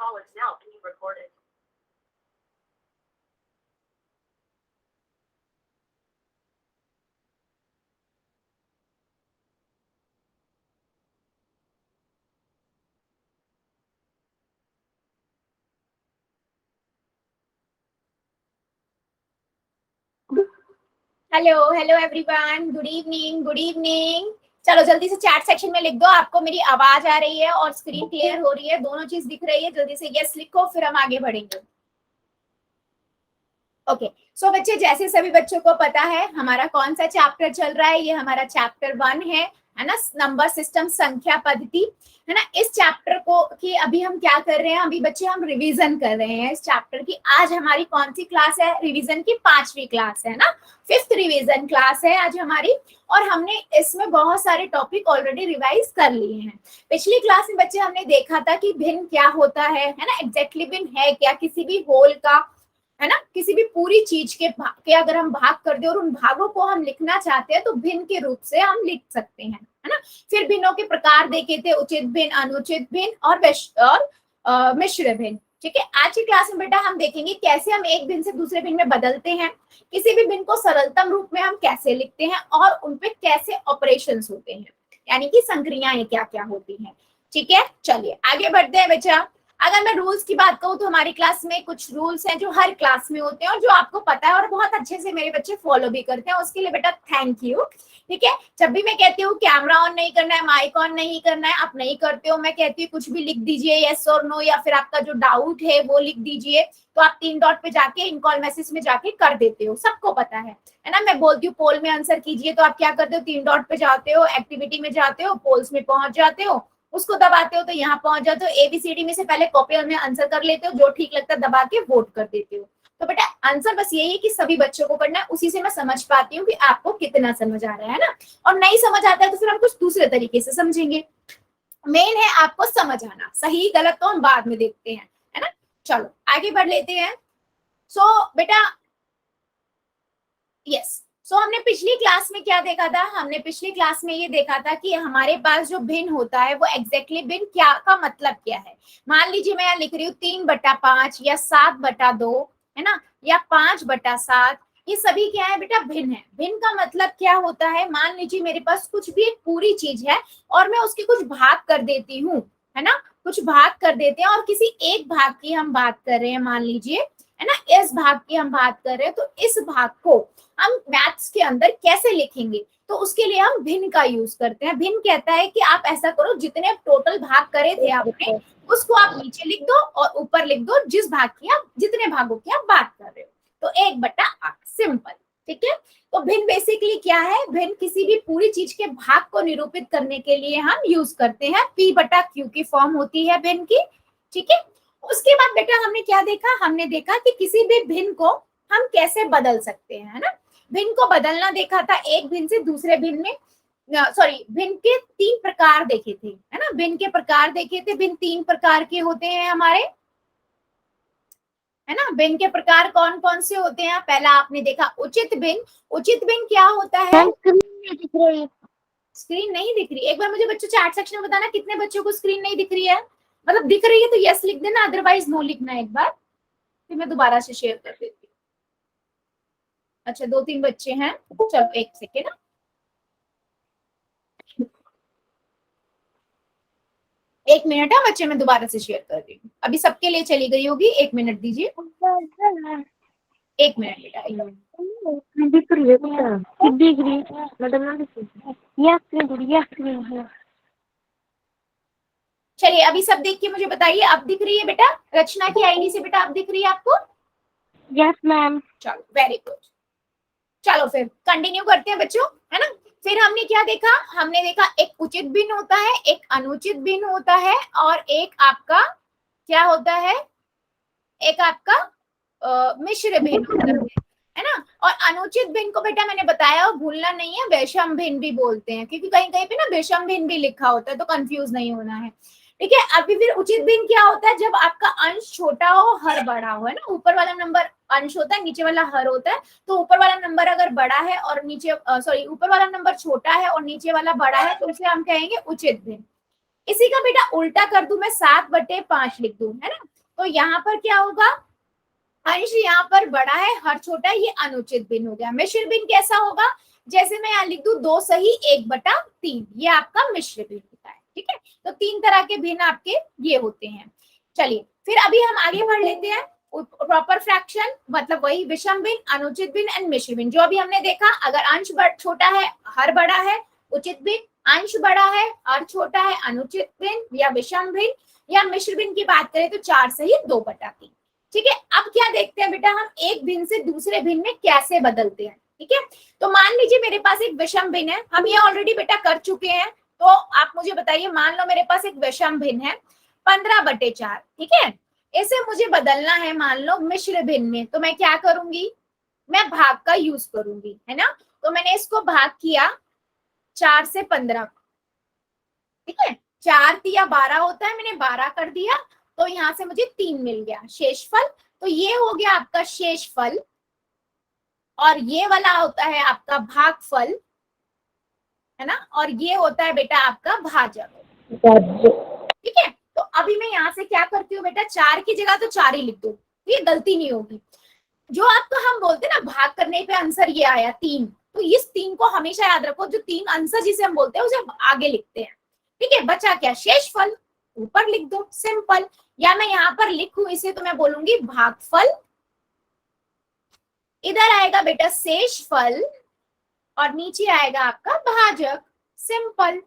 call is now being recorded. Hello hello everyone, good evening good evening. चलो जल्दी से chat section में लिख दो आपको मेरी आवाज आ रही है और स्क्रीन क्लियर हो रही है, दोनों चीज दिख रही है। जल्दी से यस लिखो, फिर हम आगे बढ़ेंगे। ओके सो बच्चे, जैसे सभी बच्चों को पता है हमारा कौन सा चैप्टर चल रहा है, ये हमारा चैप्टर 1 है ना, नंबर सिस्टम, संख्या पद्धति, है ना। इस चैप्टर को की अभी हम क्या कर रहे हैं, अभी बच्चे हम रिवीजन कर रहे हैं इस चैप्टर की। आज हमारी कौन सी क्लास है, रिवीजन की 5वीं क्लास है ना, 5th रिवीजन क्लास है आज हमारी। और हमने इसमें बहुत सारे टॉपिक ऑलरेडी रिवाइज कर लिए हैं। पिछली क्लास में बच्चे हमने देखा था कि भिन्न क्या होता है ना, एग्जैक्टली भिन्न है क्या, किसी भी होल का, है ना, किसी भी पूरी चीज के अगर हम भाग कर दे और उन भागों को हम लिखना चाहते हैं तो भिन्न के रूप से हम लिख सकते हैं, है ना। फिर भिन्नों के प्रकार देखे थे, उचित भिन्न, अनुचित भिन्न और मिश्र भिन्न। ठीक है, आज की क्लास में बेटा हम देखेंगे कैसे हम एक भिन्न से दूसरे भिन्न में बदलते हैं, किसी भी भिन्न को सरलतम रूप में हम कैसे लिखते हैं और उनपे कैसे ऑपरेशंस होते हैं, यानी कि संक्रियाएं क्या क्या होती हैं। ठीक है, चलिए आगे बढ़ते हैं बच्चा। अगर मैं रूल्स की बात कहूँ तो हमारी क्लास में कुछ रूल्स हैं जो हर क्लास में होते हैं और जो आपको पता है और बहुत अच्छे से मेरे बच्चे फॉलो भी करते हैं, उसके लिए बेटा थैंक यू। ठीक है, जब भी मैं कहती हूँ कैमरा ऑन नहीं करना है, माइक ऑन नहीं करना है, आप नहीं करते हो, मैं कहती हूँ कुछ भी लिख दीजिए, यस और नो, या फिर आपका जो डाउट है वो लिख दीजिए, तो आप 3 डॉट पे जाके इन कॉल मैसेज में जाके कर देते हो, सबको पता है ना। मैं बोलती हूँ पोल में आंसर कीजिए, तो आप क्या करते हो, 3 डॉट पे जाते हो, एक्टिविटी में जाते हो, पोल्स में पहुंच जाते हो, उसको दबाते हो तो यहाँ पहुंच जाते हो, एबीसीडी में से पहले कॉपी में आंसर कर लेते हो, जो ठीक लगता है दबा के वोट कर देते हो। तो बेटा आंसर बस यही है कि सभी बच्चों को करना है, उसी से मैं समझ पाती हूँ कि आपको कितना समझ आ रहा है ना। और नहीं समझ आता है तो फिर हम कुछ दूसरे तरीके से समझेंगे। मेन है आपको समझ आना, सही गलत तो हम बाद में देखते हैं, है ना। चलो आगे बढ़ लेते हैं। सो बेटा यस, सो हमने पिछली क्लास में क्या देखा था, हमने पिछली क्लास में ये देखा था कि हमारे पास जो भिन्न होता है वो एग्जैक्टली भिन्न क्या का मतलब क्या है। मान लीजिए मैं यहाँ लिख रही हूँ 3/5 या 7/2, है ना, या 5/7, ये सभी क्या है बेटा, भिन्न है। भिन्न का मतलब क्या होता है, मान लीजिए मेरे पास कुछ भी एक पूरी चीज है और मैं उसके कुछ भाग कर देती हूँ, है ना, कुछ भाग कर देते हैं और किसी एक भाग की हम बात कर रहे हैं, मान लीजिए, है ना, इस भाग की हम बात कर रहे हैं, तो इस भाग को हम मैथ्स के अंदर कैसे लिखेंगे, तो उसके लिए हम भिन्न का यूज करते हैं। भिन्न कहता है कि आप ऐसा करो, जितने टोटल भाग करे थे आपने उसको आप नीचे लिख दो और ऊपर लिख दो जिस भाग की आप, जितने भागों की आप बात कर रहे हो, तो 1/8, सिंपल। ठीक है, तो भिन्न बेसिकली क्या है, भिन्न किसी भी पूरी चीज के भाग को निरूपित करने के लिए हम यूज करते हैं, P/Q की फॉर्म होती है भिन्न की। ठीक है, उसके बाद बेटा हमने क्या देखा, हमने देखा कि किसी भी भिन्न को हम कैसे बदल सकते हैं, है ना। भिन्न को बदलना देखा था, एक भिन्न से दूसरे भिन्न में, सॉरी, भिन्न के 3 प्रकार देखे थे, है ना, भिन्न के प्रकार देखे थे। भिन्न 3 प्रकार के होते हैं हमारे, है ना। भिन्न के प्रकार कौन कौन से होते हैं, पहला आपने देखा उचित भिन्न। उचित भिन्न क्या होता है, स्क्रीन नहीं दिख रही, एक बार मुझे बच्चों चैट सेक्शन में बताना कितने बच्चों को स्क्रीन नहीं दिख रही है, मतलब दिख रही है तो यस लिख देना, अदरवाइज नो लिखना एक बार, फिर मैं दोबारा से शेयर कर देती हूँ। अच्छा 2-3 बच्चे हैं, चलो एक सेकेंड ना, एक मिनट है बच्चे, मैं दोबारा से शेयर कर रही हूँ, अभी सबके लिए चली गई होगी, 1 मिनट दीजिए, 1 मिनट बेटा, 1 मिनट। चलिए अभी सब देख के मुझे बताइए, अब दिख रही है बेटा, रचना की आईडी से बेटा अब दिख रही है आपको? Yes ma'am. चलो वेरी गुड, चलो फिर कंटिन्यू करते हैं बच्चों, है ना। फिर हमने क्या देखा, हमने देखा एक उचित भिन्न होता है, एक अनुचित भिन्न होता है और एक आपका क्या होता है, एक आपका मिश्र भिन्न होता है ना। और अनुचित भिन्न को बेटा मैंने बताया और भूलना नहीं है, विषम भिन्न भी बोलते हैं, क्योंकि कहीं कहीं पे ना विषम भिन्न भी लिखा होता है, तो कंफ्यूज नहीं होना है। ठीक है, अभी फिर उचित भिन्न क्या होता है, जब आपका अंश छोटा हो हर बड़ा हो, है ना, ऊपर वाला नंबर अंश होता है, नीचे वाला हर होता है, तो ऊपर वाला नंबर अगर बड़ा है और नीचे सॉरी ऊपर वाला नंबर छोटा है और नीचे वाला बड़ा है, तो उसे हम कहेंगे उचित भिन्न। इसी का बेटा उल्टा कर दूं मैं, 7/5 लिख दूं, है ना, तो यहाँ पर क्या होगा, अंश यहाँ पर बड़ा है, हर छोटा है, ये अनुचित भिन्न हो गया। मिश्र भिन्न कैसा होगा, जैसे मैं यहाँ लिख दूं 2 सही 1/3, ये आपका मिश्र भिन्न होता है। ठीक है, तो 3 तरह के भिन्न आपके ये होते हैं। चलिए फिर अभी हम आगे बढ़ लेते हैं। प्रॉपर फ्रैक्शन मतलब वही विषम भिन्न, अनुचित भिन्न एंड मिश्र भिन्न। जो अभी हमने देखा, अगर अंश छोटा है, हर बड़ा है, उचित भिन्न, अंश बड़ा है, हर छोटा है, अनुचित भिन्न या विषम भिन्न, या मिश्र भिन्न की बात करें तो 4 सही 2/3। ठीक है, अब क्या देखते हैं बेटा, हम एक भिन्न से दूसरे भिन्न में कैसे बदलते हैं। ठीक है, तो मान लीजिए मेरे पास एक विषम भिन्न है, हम ये ऑलरेडी बेटा कर चुके हैं, तो आप मुझे बताइए, मान लो मेरे पास एक विषम भिन्न है 15/4। ठीक है, इसे मुझे बदलना है मान लो मिश्र भिन्न में, तो मैं क्या करूंगी, मैं भाग का यूज करूंगी, है ना। तो मैंने इसको भाग किया 4 से 15। ठीक है, 4 तिया 12 होता है, मैंने 12 कर दिया, तो यहां से मुझे 3 मिल गया शेषफल। तो ये हो गया आपका शेषफल, और ये वाला होता है आपका भागफल, है ना, और ये होता है बेटा आपका भाजक। ठीक है, तो अभी मैं यहाँ से क्या करती हूँ बेटा, 4 की जगह तो 4 ही लिख दो, ये गलती नहीं होगी। जो आपको हम बोलते हैं ना, भाग करने पे आंसर ये आया 3, तो इस 3 को हमेशा याद रखो, जो 3 आंसर जिसे हम बोलते हैं उसे आगे लिखते हैं। ठीक है, बचा क्या, शेषफल, ऊपर लिख दो, सिंपल। या मैं यहाँ पर लिखूं इसे, तो मैं बोलूंगी भागफल, इधर आएगा बेटा शेषफल, और नीचे आएगा आपका भाजक, सिंपल।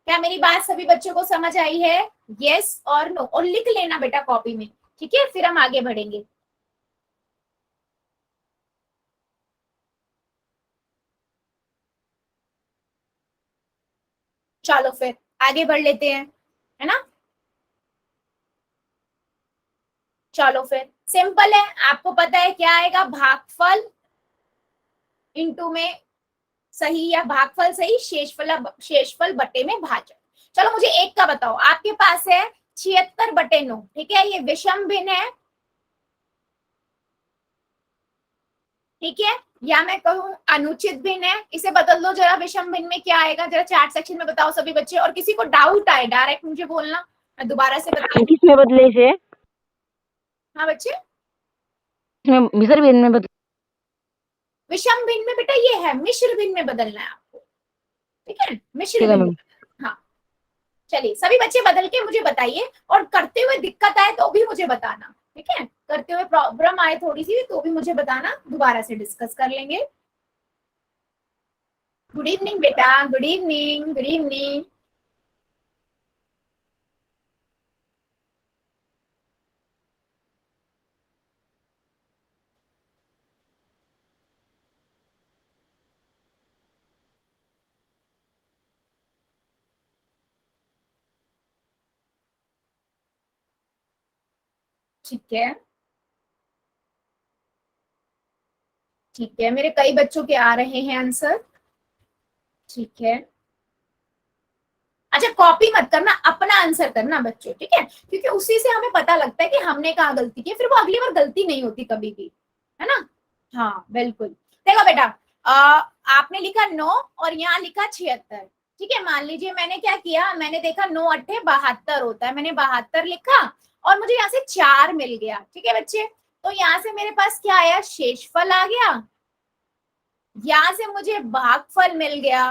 क्या मेरी बात सभी बच्चों को समझ आई है, यस और नो, और लिख लेना बेटा कॉपी में। ठीक है, फिर हम आगे बढ़ेंगे। चलो फिर आगे बढ़ लेते हैं, है ना। चलो फिर सिंपल है, आपको पता है क्या आएगा, भागफल इंटू में सही या भागफल सही, शेषफल बटे में भाजक। चलो मुझे एक का बताओ, आपके पास है 76/9। ठीक है, ये विषम भिन्न है। ठीक है, या मैं कहूँ अनुचित भिन्न है, इसे बदल दो जरा, विषम भिन्न में क्या आएगा, जरा चैट सेक्शन में बताओ सभी बच्चे, और किसी को डाउट आए डायरेक्ट मुझे बोलना, मैं दोबारा से बता। किसमें बदले से? हाँ बच्चे, इसमें मिश्र भिन्न में बदले। विषम भिन्न में बेटा ये है, मिश्र भिन्न में बदलना है आपको। ठीक है, मिश्र भिन्न। हाँ, चलिए सभी बच्चे बदल के मुझे बताइए, और करते हुए दिक्कत आए तो भी मुझे बताना। ठीक है, करते हुए प्रॉब्लम आए थोड़ी सी तो भी मुझे बताना, दोबारा से डिस्कस कर लेंगे। गुड इवनिंग बेटा, गुड इवनिंग, गुड इवनिंग। ठीक है, ठीक है, मेरे कई बच्चों के आ रहे हैं आंसर। ठीक है, अच्छा कॉपी मत करना, अपना आंसर करना बच्चों। ठीक है, क्योंकि उसी से हमें पता लगता है कि हमने कहाँ गलती की, फिर वो अगली बार गलती नहीं होती कभी भी, है ना। हाँ बिल्कुल, देखो बेटा, आपने लिखा 9 और यहाँ लिखा 76। ठीक है, मान लीजिए मैंने क्या किया, मैंने देखा 9 8 72 होता है, मैंने 72 लिखा, और मुझे यहाँ से 4 मिल गया। ठीक है बच्चे, तो यहाँ से मेरे पास क्या आया, शेषफल आ गया, यहाँ से मुझे भागफल मिल गया,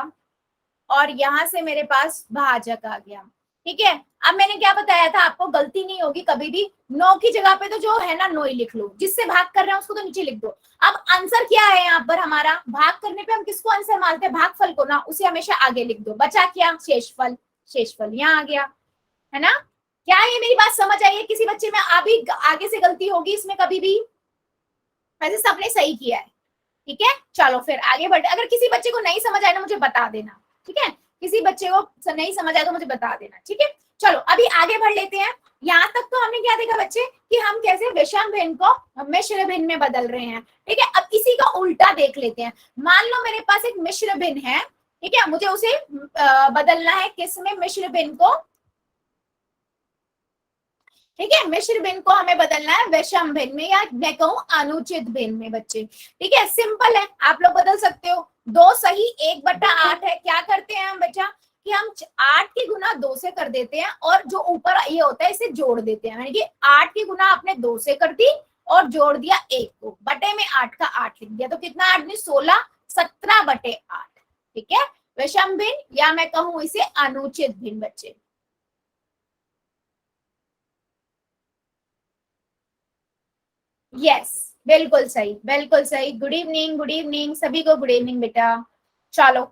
और यहाँ से मेरे पास भाजक आ गया। ठीक है, अब मैंने क्या बताया था आपको, गलती नहीं होगी कभी भी, 9 की जगह पे तो जो है ना 9 ही लिख लो, जिससे भाग कर रहे हैं उसको तो नीचे लिख दो। अब आंसर क्या है यहाँ पर हमारा, भाग करने पे हम किसको आंसर मानते हैं, भागफल को ना, उसे हमेशा आगे लिख दो। बचा क्या, शेषफल, शेषफल यहाँ आ गया, है ना। क्या ये मेरी बात समझ आई है, किसी बच्चे में अभी आगे से गलती होगी इसमें कभी भी, वैसे सबने सही किया है। ठीक है, चलो फिर आगे बढ़, अगर किसी बच्चे को नहीं समझ आए ना मुझे बता देना। ठीक है, किसी बच्चे को नहीं समझ आए तो मुझे बता देना। ठीक है, चलो अभी आगे बढ़ लेते हैं। यहाँ तक तो हमने क्या देखा बच्चे, कि हम कैसे विषम भिन्न को मिश्र भिन्न में बदल रहे हैं। ठीक है, अब इसी का उल्टा देख लेते हैं। मान लो मेरे पास एक मिश्र भिन्न है, ठीक है, मुझे उसे बदलना है किसमें, मिश्र भिन्न को। ठीक है, मिश्र भिन्न को हमें बदलना है विषम भिन्न में, या मैं कहूँ अनुचित भिन्न में बच्चे। ठीक है, सिंपल है, आप लोग बदल सकते हो। 2 सही 1/8 है, क्या करते हैं हम बच्चा, कि हम 8 की गुना 2 से कर देते हैं और जो ऊपर ये होता है इसे जोड़ देते हैं, यानी कि 8 की गुना आपने 2 से कर दी और जोड़ दिया 1 को, बटे में 8 का 8 लिख दिया, तो कितना 8 नहीं 16, 17 बटे 8। ठीक है, विषम भिन्न या मैं कहूं इसे अनुचित भिन्न बच्चे। यस, बिल्कुल सही, बिल्कुल सही। गुड इवनिंग, गुड इवनिंग सभी को, गुड इवनिंग बेटा। चलो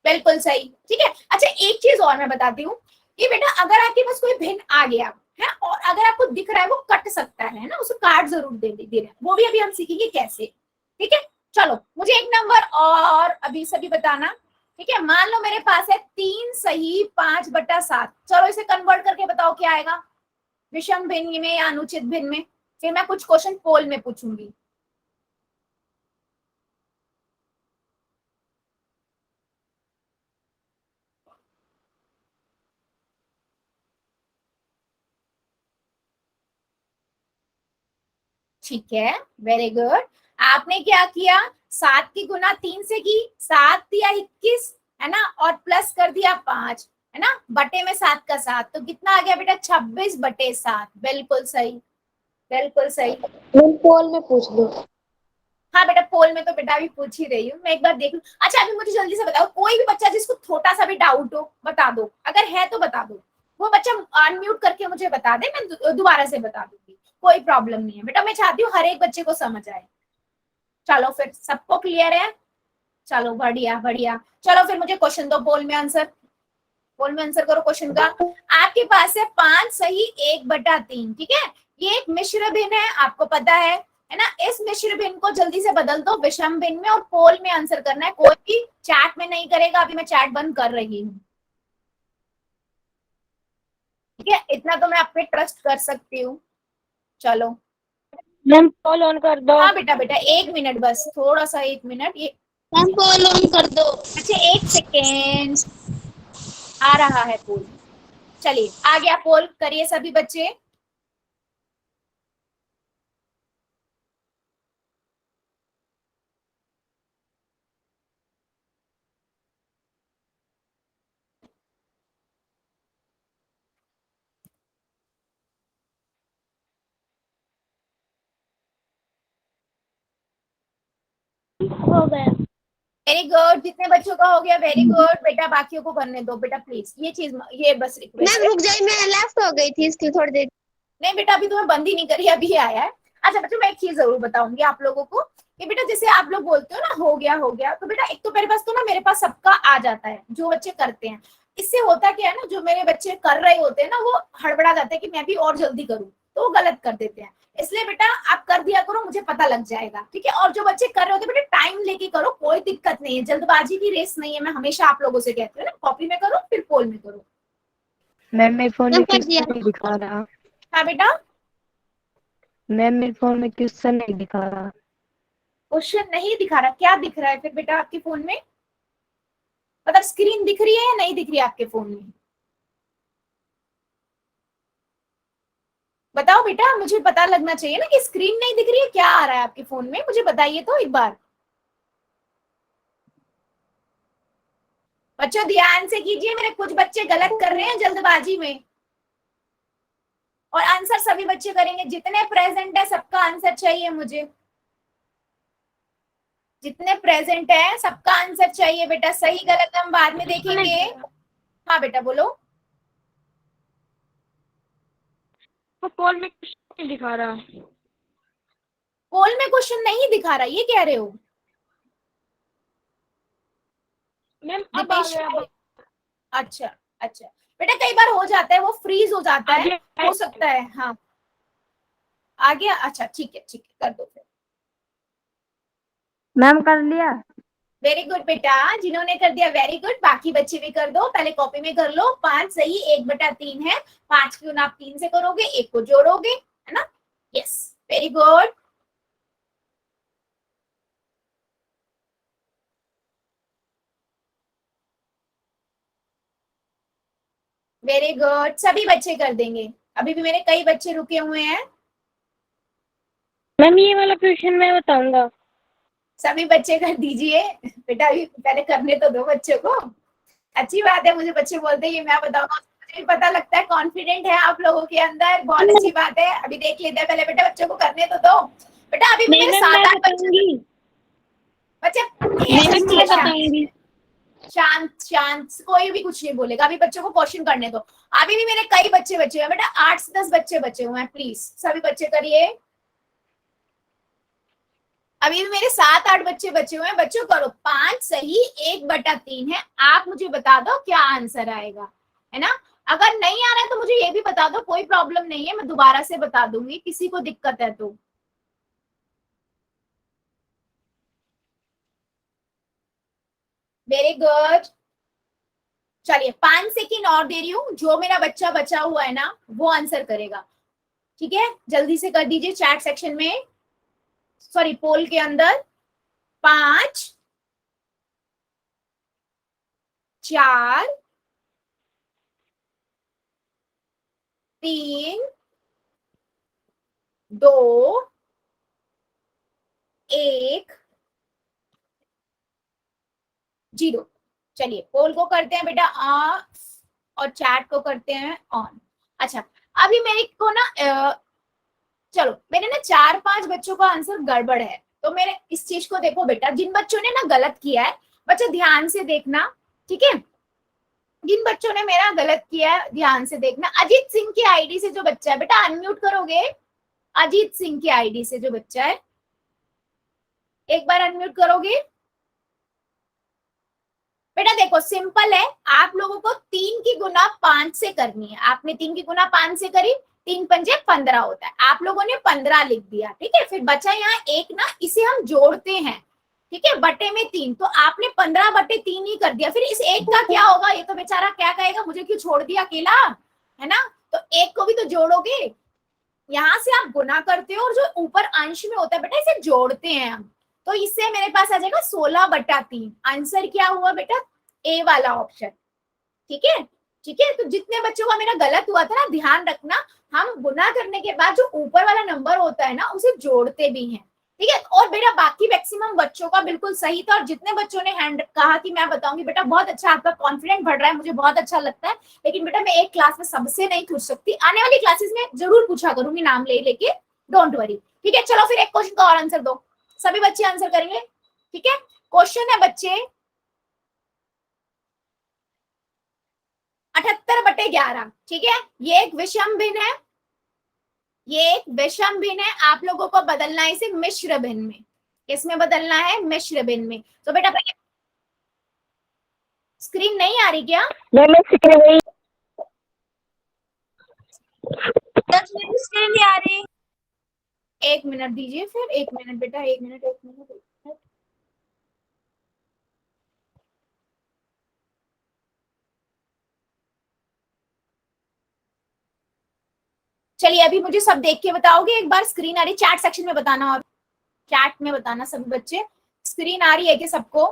बिल्कुल सही, ठीक है। अच्छा एक चीज और मैं बताती हूँ कि बेटा अगर आपके पास कोई भिन्न आ गया है और अगर आपको दिख रहा है वो कट सकता है ना, उसको काट जरूर दे रहे हैं, वो भी अभी हम सीखेंगे कैसे। ठीक है, चलो मुझे एक नंबर और अभी सभी बताना। ठीक है, मान लो मेरे पास है 3 सही 5/7, चलो इसे कन्वर्ट करके बताओ क्या आएगा विषम भिन्न में या अनुचित भिन्न में। फिर मैं कुछ क्वेश्चन पोल में पूछूंगी। ठीक है, वेरी गुड। आपने क्या किया, 7 की गुना 3 से की, 7 दिया 21 है ना, और प्लस कर दिया 5 है ना, बटे में 7 का 7, तो कितना आ गया बेटा 26/7। बिल्कुल सही, बिल्कुल सही। पोल में पूछ लो। हाँ बेटा पोल में तो बेटा अभी पूछ ही रही हूँ, मैं एक बार देख लूं। अच्छा अभी मुझे जल्दी से बताओ, कोई भी बच्चा जिसको छोटा सा भी डाउट हो बता दो, अगर है तो बता दो, वो बच्चा अनम्यूट करके मुझे बता दे, मैं दोबारा से बता दूंगी, कोई प्रॉब्लम नहीं है बेटा, मैं चाहती हूँ हर एक बच्चे को समझ आए। चलो फिर सबको क्लियर है, चलो बढ़िया बढ़िया। चलो फिर मुझे क्वेश्चन दो, पोल में आंसर, पोल में आंसर करो क्वेश्चन का। आपके पास है 5 सही 1/3, ठीक है, ये एक मिश्र भिन्न है, आपको पता है ना। इस मिश्र भिन्न को जल्दी से बदल दो विषम भिन्न में और पोल में आंसर करना है, कोई भी चैट में नहीं करेगा, अभी मैं चैट बंद कर रही हूँ। ठीक है, इतना तो मैं आप पे ट्रस्ट कर सकती हूँ। चलो मैम पोल ऑन कर दो। हाँ बेटा बेटा 1 मिनट बस, थोड़ा सा 1 मिनट ये। मैम पोल ऑन कर दो। अच्छा 1 सेकेंड, आ रहा है पोल। चलिए आ गया पोल, करिए सभी बच्चे। हो गया। वेरी गुड, जितने बच्चों का हो गया वेरी गुड बेटा, बाकियों को करने दो बेटा प्लीज, ये चीज ये बस रिक्वेस्ट मैम है। रुक जाइए, मैं लेफ्ट हो गई थी इसलिए थोड़ी देर। नहीं बेटा अभी तुम्हें बंद ही नहीं करी, अभी आया है। अच्छा बच्चों मैं एक चीज जरूर बताऊंगी आप लोगों को कि बेटा जैसे आप लोग बोलते हो ना हो गया, तो बेटा एक तो मेरे पास तो ना मेरे पास सबका आ जाता है जो बच्चे करते हैं। इससे होता क्या है ना, जो मेरे बच्चे कर रहे होते हैं ना वो हड़बड़ा जाते हैं कि मैं भी और जल्दी करूँ, तो वो गलत कर देते हैं। इसलिए बेटा आप कर दिया करो, मुझे पता लग जाएगा। ठीक है, और जो बच्चे कर रहे होते हैं बेटा टाइम लेके करो, कोई दिक्कत नहीं है, जल्दबाजी की रेस नहीं है, मैं हमेशा आप लोगों से कहती हूँ ना, कॉपी में करो फिर पोल में करो। मैम मेरे फोन मैम में कर क्वेश्चन दिया। नहीं दिखा रहा। हाँ बेटा मैम मेरे फोन में क्वेश्चन नहीं दिखा रहा। क्वेश्चन नहीं दिखा रहा, क्या दिख रहा है फिर बेटा आपके फोन में, मतलब स्क्रीन दिख रही है या नहीं दिख रही है आपके फोन में, बताओ बेटा, मुझे पता लगना चाहिए ना कि स्क्रीन नहीं दिख रही है, क्या आ रहा है आपके फोन में, मुझे बताइए तो एक बार। बच्चों ध्यान से कीजिए, मेरे कुछ बच्चे गलत कर रहे हैं जल्दबाजी में, और आंसर सभी बच्चे करेंगे, जितने प्रेजेंट है सबका आंसर चाहिए मुझे, जितने प्रेजेंट है सबका आंसर चाहिए बेटा, सही गलत हम बाद में देखेंगे। हाँ बेटा बोलो। तो पोल में क्वेश्चन नहीं दिखा रहा। पोल में क्वेश्चन नहीं दिखा रहा, ये कह रहे हो मैम अब आ दीपेश? गया। अच्छा अच्छा बेटा, कई बार हो जाता है वो फ्रीज हो जाता है, अभी हो सकता है। हाँ आ गया, अच्छा ठीक है कर दो फिर। मैम कर लिया। वेरी गुड बेटा, जिन्होंने कर दिया वेरी गुड, बाकी बच्चे भी कर दो, पहले कॉपी में कर लो। 5 सही 1/3 है, 5 क्यों ना आप 3 से करोगे, 1 को जोड़ोगे है ना। Yes very good, very good, सभी बच्चे कर देंगे, अभी भी मेरे कई बच्चे रुके हुए हैं। मैम ये वाला क्वेश्चन मैं बताऊंगा। सभी बच्चे कर दीजिए बेटा, अभी पहले करने तो दो बच्चों को। अच्छी बात है, मुझे बच्चे बोलते हैं ये मैं बताऊंगा, मुझे भी पता लगता है कॉन्फिडेंट है आप लोगों के अंदर, बहुत अच्छी बात है। अभी देख लेते हैं, पहले बेटा बच्चों को करने तो दो। बेटा अभी भी मेरे 7-8 बच्चे बच्चे शांत शांत शांत, कोई भी कुछ नहीं बोलेगा, अभी बच्चों को क्वेश्चन करने दो। अभी भी मेरे कई बच्चे बचे हुए हैं बेटा, 8 से 10 बच्चे बचे हुए हैं, प्लीज सभी बच्चे करिए। अभी भी मेरे 7-8 बच्चे बचे हुए हैं, बच्चों करो। 5 सही 1/3 है, आप मुझे बता दो क्या आंसर आएगा, है ना। अगर नहीं आ रहा है तो मुझे ये भी बता दो, कोई प्रॉब्लम नहीं है, मैं दोबारा से बता दूंगी, किसी को दिक्कत है तो। वेरी गुड, चलिए 5 सेकेंड और दे रही हूँ, जो मेरा बच्चा बचा हुआ है ना वो आंसर करेगा, ठीक है। जल्दी से कर दीजिए चैट सेक्शन में, सॉरी पोल के अंदर। 5 4 3 2 1 0। चलिए पोल को करते हैं बेटा ऑफ और चैट को करते हैं ऑन। अच्छा अभी मेरे को ना चलो मेरे ना 4-5 बच्चों का आंसर गड़बड़ है, तो मेरे इस चीज को देखो बेटा, जिन बच्चों ने ना गलत किया है बच्चा ध्यान से देखना, ठीक है। जिन बच्चों ने मेरा गलत किया है ध्यान से देखना। अजीत सिंह की आईडी से जो बच्चा है बेटा अनम्यूट करोगे, अजीत सिंह की आईडी से जो बच्चा है एक बार अनम्यूट करोगे। बेटा देखो सिंपल है, आप लोगों को 3 की गुना 5 से करनी है। आपने 3 की गुना 5 से करी, 3 पंजे 15 होता है, आप लोगों ने 15 लिख दिया, ठीक है। फिर बचा यहाँ एक ना, इसे हम जोड़ते हैं, ठीक है, बटे में 3, तो आपने 15/3 ही कर दिया। फिर इस एक का क्या होगा, ये तो बेचारा क्या कहेगा, मुझे क्यों छोड़ दिया अकेला, है ना। तो एक को भी तो जोड़ोगे, यहाँ से आप गुना करते हो और जो ऊपर अंश में होता है बेटा इसे जोड़ते हैं हम, तो इससे मेरे पास आ जाएगा 16/3। आंसर क्या हुआ बेटा, ए वाला ऑप्शन, ठीक है। ठीक है, तो जितने बच्चों का मेरा गलत हुआ था ना ध्यान रखना, हम गुना करने के बाद जो ऊपर वाला नंबर होता है ना उसे जोड़ते भी हैं, ठीक है। और बेटा बाकी मैक्सिमम बच्चों का बिल्कुल सही था, और जितने बच्चों ने हैंड कहा कि मैं बताऊंगी बेटा, बहुत अच्छा, आपका कॉन्फिडेंट बढ़ रहा है, मुझे बहुत अच्छा लगता है। लेकिन बेटा मैं एक क्लास में सबसे नहीं पूछ सकती, आने वाली क्लासेस में जरूर पूछा करूंगी नाम ले लेके, डोंट वरी, ठीक है। चलो फिर एक क्वेश्चन का और आंसर दो, सभी बच्चे आंसर करेंगे, ठीक है। क्वेश्चन है बच्चे 78/11, ठीक है। ये एक विषम भिन्न है, ये एक विषम भिन्न है, आप लोगों को बदलना है इसे मिश्र भिन्न में। किसमें बदलना है, मिश्र भिन्न में। तो बेटा स्क्रीन नहीं आ रही क्या, स्क्रीन नहीं आ रही। 1 मिनट दीजिए, फिर 1 मिनट बेटा, 1 मिनट 1 मिनट 1 मिनट। चलिए अभी मुझे सब देख के बताओगे एक बार, स्क्रीन आ रही, चैट सेक्शन में बताना, और चैट में बताना सभी बच्चे, स्क्रीन आ रही है कि सबको।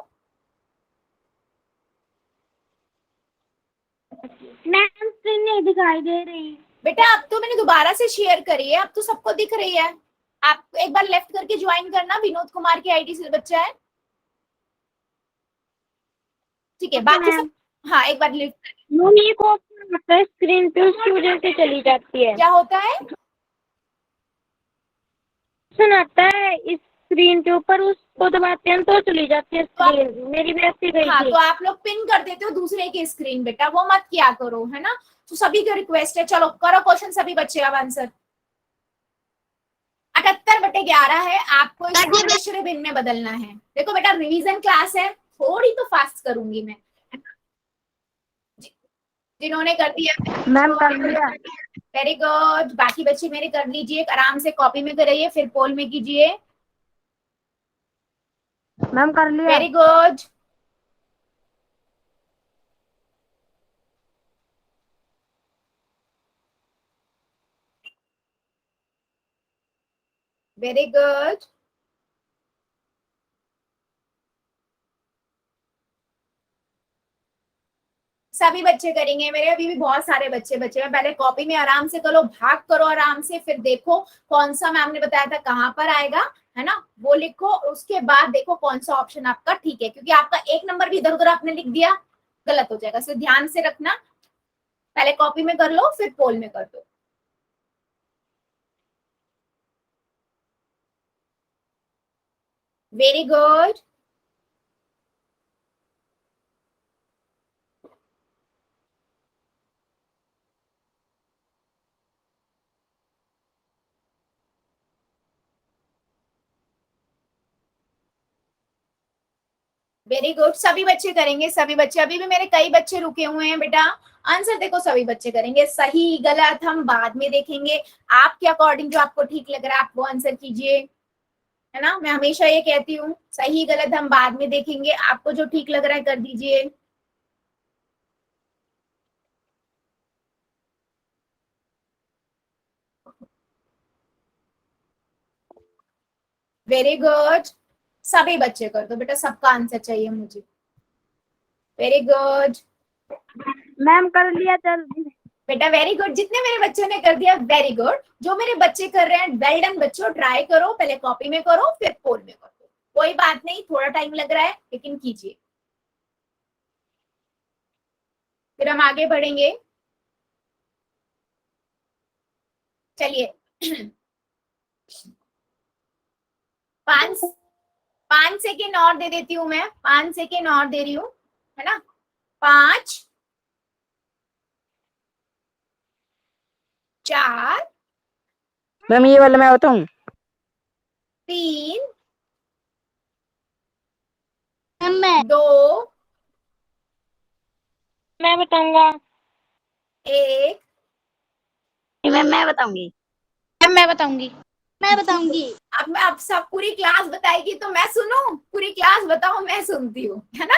मैम स्क्रीन नहीं दिखाई दे रही बेटा अब तो मैंने दोबारा से शेयर करी है, अब तो सबको दिख रही है। आप एक बार लेफ्ट करके ज्वाइन करना, विनोद कुमार की आईडी से बच्चा है, ठीक है। बाकी सब हाँ एक बार लिफ्ट, ये को ऑप्शन आता है स्क्रीन पे, उसकी वजह से चली जाती है। क्या होता है, ऑप्शन आता है इस स्क्रीन के ऊपर, उसको दबाते हैं तो चली जाती है स्क्रीन, मेरी भी ऐसी गई हाँ थी। तो आप लोग पिन कर देते हो दूसरे की स्क्रीन, बेटा वो मत किया करो, है ना। तो सभी की रिक्वेस्ट है, चलो करो क्वेश्चन सभी बच्चे, अब आंसर 78/11 है, आपको इसको मिश्र भिन्न में बदलना है। देखो बेटा रिवीजन क्लास है, थोड़ी तो फास्ट करूंगी मैं, जिन्होंने कर दिया मैम कर लिया। वेरी गुड, बाकी बच्चे मेरे कर लीजिए, आराम से कॉपी में करिए, फिर पोल में कीजिए, मैम कर लिया। Very good. वेरी गुड, सभी बच्चे करेंगे, मेरे अभी भी बहुत सारे बच्चे बचे हैं। पहले कॉपी में आराम से करो, भाग करो आराम से, फिर देखो कौन सा मैम ने बताया था कहाँ पर आएगा, है ना, वो लिखो। उसके बाद देखो कौन सा ऑप्शन आपका ठीक है, क्योंकि आपका एक नंबर भी इधर उधर आपने लिख दिया गलत हो जाएगा। सो ध्यान से रखना, पहले कॉपी में कर लो फिर पोल में कर दो। Very good. वेरी गुड, सभी बच्चे करेंगे, सभी बच्चे। अभी भी मेरे कई बच्चे रुके हुए हैं बेटा। आंसर देखो, सभी बच्चे करेंगे। सही गलत हम बाद में देखेंगे, आपके अकॉर्डिंग जो आपको ठीक लग रहा है आप वो आंसर कीजिए, है ना। मैं हमेशा ये कहती हूँ, सही गलत हम बाद में देखेंगे, आपको जो ठीक लग रहा है कर दीजिए। वेरी गुड, सभी बच्चे कर दो बेटा, सबका आंसर चाहिए मुझे। वेरी गुड मैम, कर लिया चल। बेटा, वेरी गुड। जितने मेरे बच्चों ने कर दिया वेरी गुड। जो मेरे बच्चे कर रहे हैं वेल डन बच्चों। ट्राई करो, पहले कॉपी में करो फिर पोल में करो, कोई बात नहीं, थोड़ा टाइम लग रहा है लेकिन कीजिए। फिर हम आगे बढ़ेंगे। चलिए 5 सेकेंड और दे देती हूँ मैं, 5 सेकेंड और दे रही हूँ, है ना। 5 4 मैम ये वाला मैं बताऊं? 3 मैं 2 मैं बताऊंगा। 1। मैं बताऊंगी। मैं बताऊंगी। मैं बताऊंगी। अब सब पूरी क्लास बताएगी तो मैं सुनूं? पूरी क्लास बताओ, मैं सुनती हूँ, है ना।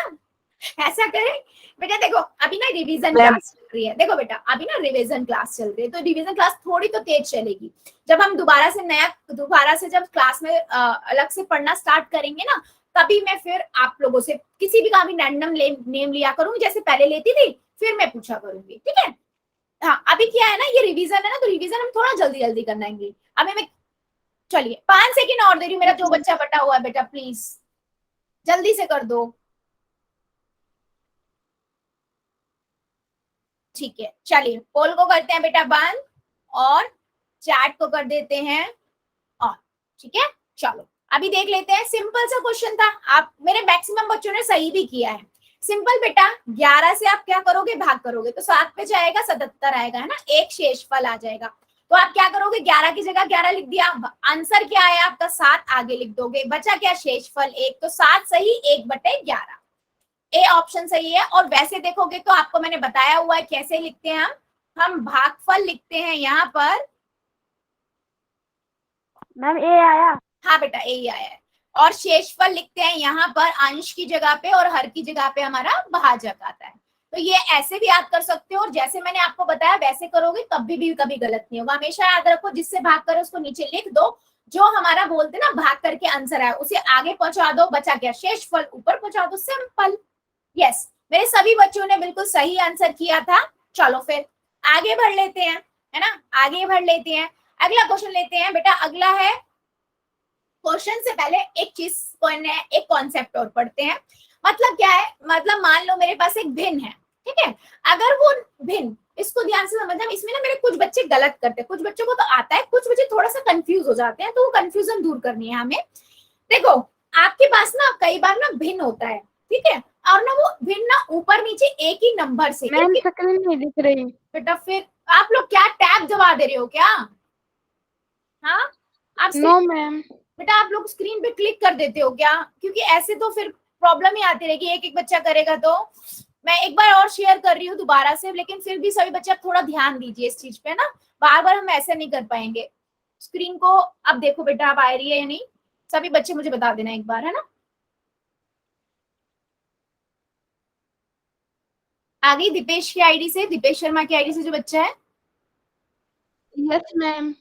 ऐसा करें बेटा। देखो अभी ना रिवीजन क्लास चल रही है, देखो बेटा अभी ना रिवीजन क्लास चल रही है, तो रिवीजन क्लास थोड़ी तो तेज चलेगी। जब हम दोबारा से जब क्लास में अलग से पढ़ना स्टार्ट करेंगे ना, तभी मैं फिर आप लोगों से किसी भी का भी रैंडम नेम लिया करूंगी, जैसे पहले लेती थी, फिर मैं पूछा करूंगी, ठीक है। हाँ, अभी क्या है ना, ये रिवीजन है ना, तो रिवीजन हम थोड़ा जल्दी जल्दी करनाएंगे। अभी मैं, चलिए 5 सेकेंड और दे रही हूँ। मेरा जो बच्चा बटा हुआ है बेटा प्लीज जल्दी से कर दो, ठीक है। चलिए पोल को करते हैं बेटा बंद, और चैट को कर देते हैं ऑन, ठीक है। चलो अभी देख लेते हैं, सिंपल सा क्वेश्चन था, आप मेरे मैक्सिमम बच्चों ने सही भी किया है। सिंपल बेटा, 11 से आप क्या करोगे, भाग करोगे तो 7 पे जाएगा, 77 आएगा, है ना, एक शेषफल आ जाएगा। तो आप क्या करोगे, 11 की जगह 11 लिख दिया, आंसर क्या है आपका 7 आगे लिख दोगे, बचा क्या शेषफल 1, तो 7 सही, 1/11 ए ऑप्शन सही है। और वैसे देखोगे तो आपको मैंने बताया हुआ है कैसे लिखते हैं हम भागफल लिखते हैं यहाँ पर। मैम ए आया। हाँ बेटा ए ही आया है। और शेषफल लिखते हैं यहाँ पर अंश की जगह पे, और हर की जगह पे हमारा भाजक आता है। तो ये ऐसे भी याद कर सकते हो, और जैसे मैंने आपको बताया वैसे करोगे कभी भी कभी गलत नहीं होगा। हमेशा याद रखो, जिससे भाग करे उसको नीचे लिख दो, जो हमारा बोलते ना भाग करके आंसर आया उसे आगे पहुंचा दो, बचा क्या शेषफल ऊपर पहुंचा दो, सिंपल। यस, मेरे सभी बच्चों ने बिल्कुल सही आंसर किया था। चलो फिर आगे बढ़ लेते हैं, है ना, आगे बढ़ लेते हैं। अगला क्वेश्चन लेते हैं बेटा। अगला है, क्वेश्चन से पहले एक चीज एक कॉन्सेप्ट और पढ़ते हैं। मतलब क्या है, मतलब मान लो मेरे पास एक भिन्न है, ठीक है। अगर वो भिन्न, इसको ध्यान से समझना, इसमें ना मेरे कुछ बच्चे गलत करते हैं, कुछ बच्चों को तो आता है, कुछ बच्चे थोड़ा सा कंफ्यूज हो जाते हैं, तो वो कंफ्यूजन दूर करनी है हमें। देखो आपके पास ना कई बार ना भिन्न होता है, ठीक है, और ना वो भिन्न ना ऊपर नीचे एक ही नंबर से, मैम शक्ल नहीं दिख रही। बेटा फिर आप लोग क्या टैब दबा दे रहे हो क्या? हाँ, आप नो मैम। बेटा आप लोग स्क्रीन पे क्लिक कर देते हो क्या? क्योंकि ऐसे तो फिर प्रॉब्लम ही आती रहेगी, एक एक बच्चा करेगा तो। मैं एक बार और शेयर कर रही हूँ दोबारा से, लेकिन फिर भी सभी बच्चे थोड़ा ध्यान दीजिए इस चीज पे ना, बार बार हम ऐसे नहीं कर पाएंगे। स्क्रीन को अब देखो बेटा, आप आ रही है या नहीं, सभी बच्चे मुझे बता देना एक बार, है ना। आ गई दीपेश की आईडी से, दीपेश शर्मा की आईडी से जो बच्चा है। Yes ma'am.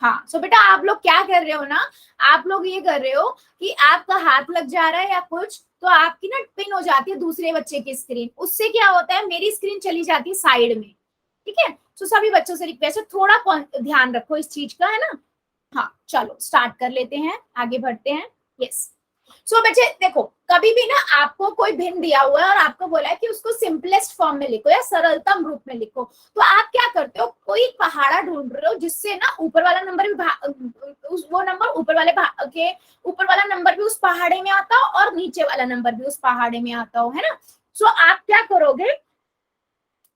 हाँ, सो बेटा आप लोग क्या कर रहे हो ना, आप लोग ये कर रहे हो कि आपका हाथ लग जा रहा है या कुछ, तो आपकी ना पिन हो जाती है दूसरे बच्चे की स्क्रीन, उससे क्या होता है मेरी स्क्रीन चली जाती है साइड में, ठीक है। तो सभी बच्चों से रिक्वेस्ट है थोड़ा ध्यान रखो इस चीज का, है ना। हाँ चलो स्टार्ट कर लेते हैं, आगे बढ़ते हैं। यस सो बच्चे देखो, कभी भी ना आपको कोई भिन्न दिया हुआ है और आपको बोला है कि उसको सिंपलेस्ट फॉर्म में लिखो या सरलतम रूप में लिखो, तो आप क्या करते हो, कोई पहाड़ा ढूंढ रहे हो जिससे ना ऊपर वाला नंबर भी वो नंबर ऊपर वाले के ऊपर वाला नंबर भी उस पहाड़े में आता हो और नीचे वाला नंबर भी उस पहाड़े में आता हो, है ना। सो आप क्या करोगे,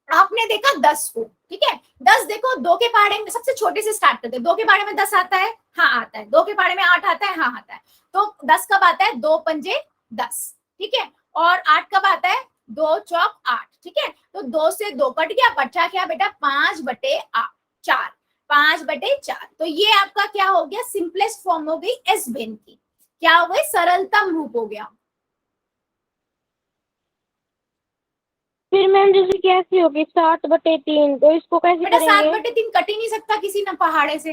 आपने देखा 10 को, ठीक है, 10 देखो, 2 के पहाड़े में सबसे छोटे से स्टार्ट करते हैं, 2 के पहाड़े में 10 आता है, हाँ आता है, 2 के पहाड़े में 8 आता है, हाँ आता है, तो 10 कब आता है, 2 पंजे 10, ठीक है, और 8 कब आता है, 2 चौक 8, ठीक है, तो 2 से 2 कट गया, बचा क्या बेटा 5/4, 5/4, तो ये आपका क्या हो गया, सिंपलेस्ट फॉर्म हो गई एस भिन्न की, क्या हो गई, सरलतम रूप हो गया। फिर मैम जैसे कैसी होगी 7/3, तो इसको कैसे बेटा करेंगे? 7/3 कट ही नहीं सकता किसी ना पहाड़े से,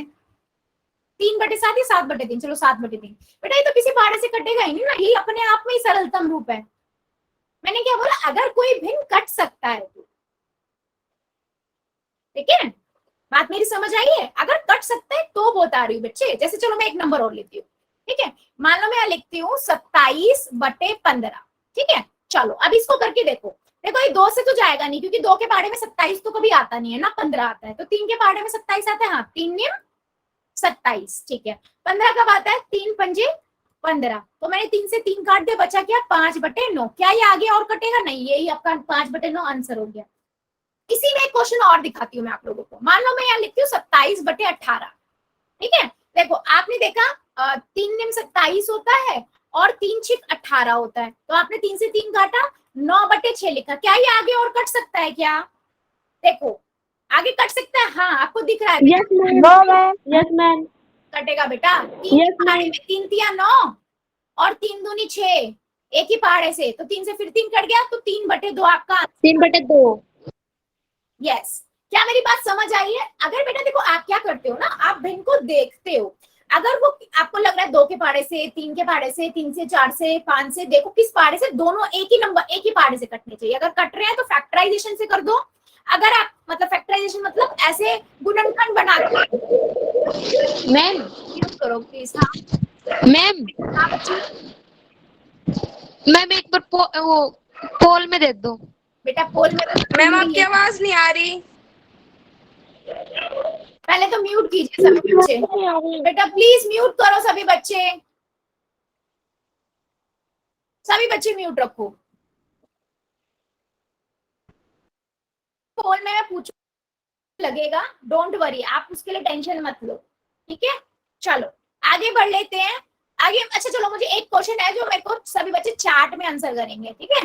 3/7 या 7/3, चलो 7/3, बेटा ये तो किसी पहाड़े से कटेगा ही नहीं ना, ये अपने आप में ही सरलतम रूप है। मैंने क्या बोला, अगर कोई भिन्न कट सकता है तो, ठीक है, बात मेरी समझ आई है, अगर कट सकता है तो बता रही हूँ बच्चे। जैसे चलो मैं एक नंबर और लेती हूँ, ठीक है, मान लो मैं लिखती हूँ 27/15, ठीक है, चलो अब इसको करके देखो, देखो ये 2 से तो जाएगा नहीं क्योंकि 2 के पहाड़े में 27 तो कभी आता नहीं है ना, 15 आता है, तो 3 के पहाड़े में 27 आता है, हाँ 3 नियम 27, ठीक है, 15 कब आता है, 3 पंजे 15, तो मैंने 3 से 3 काट दिया, बचा क्या 5/9, क्या ये आगे और कटेगा, नहीं, यही आपका 5/9 आंसर हो गया। इसी में एक क्वेश्चन और दिखाती हूँ मैं आप लोगों को, मान लो मैं यहाँ लिखती हूँ 27/18, ठीक है, देखो आपने देखा 3 निम 27 होता है और 3 छिक 18 होता है, तो आपने 3 से 3 काटा, 9/6 लिखा, क्या ये आगे और कट सकता है क्या, देखो आगे कट सकता है, हाँ आपको दिख रहा है, यस मैम, यस मैम, कटेगा बेटा, 3 पहाड़े में 3 तिया 9 और 3 दूनी 6, एक ही पहाड़े से, तो 3 से फिर 3 कट गया, तो 3/2 आपका 3/2। यस। क्या मेरी बात समझ आई है? अगर बेटा देखो आप क्या करते हो ना, आप भिन्न को देखते हो, अगर वो आपको लग रहा है 2 के पहाड़े से, 3 के पहाड़े से, 3 से 4 से, 5 से, देखो किस पहाड़े से, दोनों एक ही नंबर एक ही पहाड़े से कटने चाहिए, अगर कट रहे हैं तो फैक्टराइजेशन से कर दो, अगर आप मतलब फैक्टराइजेशन मतलब ऐसे गुणनखंड बना के मैम यूज करो प्लीज। हाँ मैम हाँ बच्ची, मैम एक बार वो पोल में दे दो। बेटा पोल में मैम आपकी आवाज नहीं आ रही। पहले तो म्यूट कीजिए सभी बच्चे, बेटा प्लीज म्यूट करो सभी बच्चे, सभी बच्चे म्यूट रखो। पोल में मैं पूछू लगेगा, डोंट वरी, आप उसके लिए टेंशन मत लो, ठीक है, चलो आगे बढ़ लेते हैं आगे। अच्छा चलो मुझे एक क्वेश्चन है जो मेरे को सभी बच्चे चार्ट में आंसर करेंगे, ठीक है,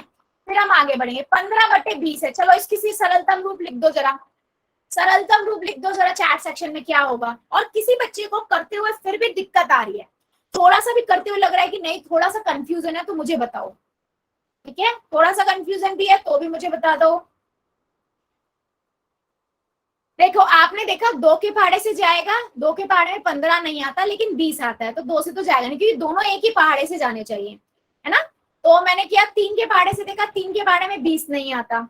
फिर हम आगे बढ़ेंगे। 15/20 है, चलो इसकी सरलतम रूप लिख दो जरा, सरलतम रूप लिख दो जरा चैट सेक्शन में, क्या होगा, और किसी बच्चे को करते हुए फिर भी दिक्कत आ रही है, थोड़ा सा भी करते हुए लग रहा है कि नहीं थोड़ा सा कंफ्यूजन है, तो मुझे बताओ, ठीक है, थोड़ा सा कंफ्यूजन भी है तो भी मुझे बता दो। देखो आपने देखा 2 के पहाड़े से जाएगा, 2 के पहाड़े में 15 नहीं आता लेकिन 20 आता है, तो 2 से तो जाएगा नहीं क्योंकि दोनों एक ही पहाड़े से जाने चाहिए, है ना। तो मैंने किया 3 के पहाड़े से देखा, 3 के पहाड़े में 20 नहीं आता,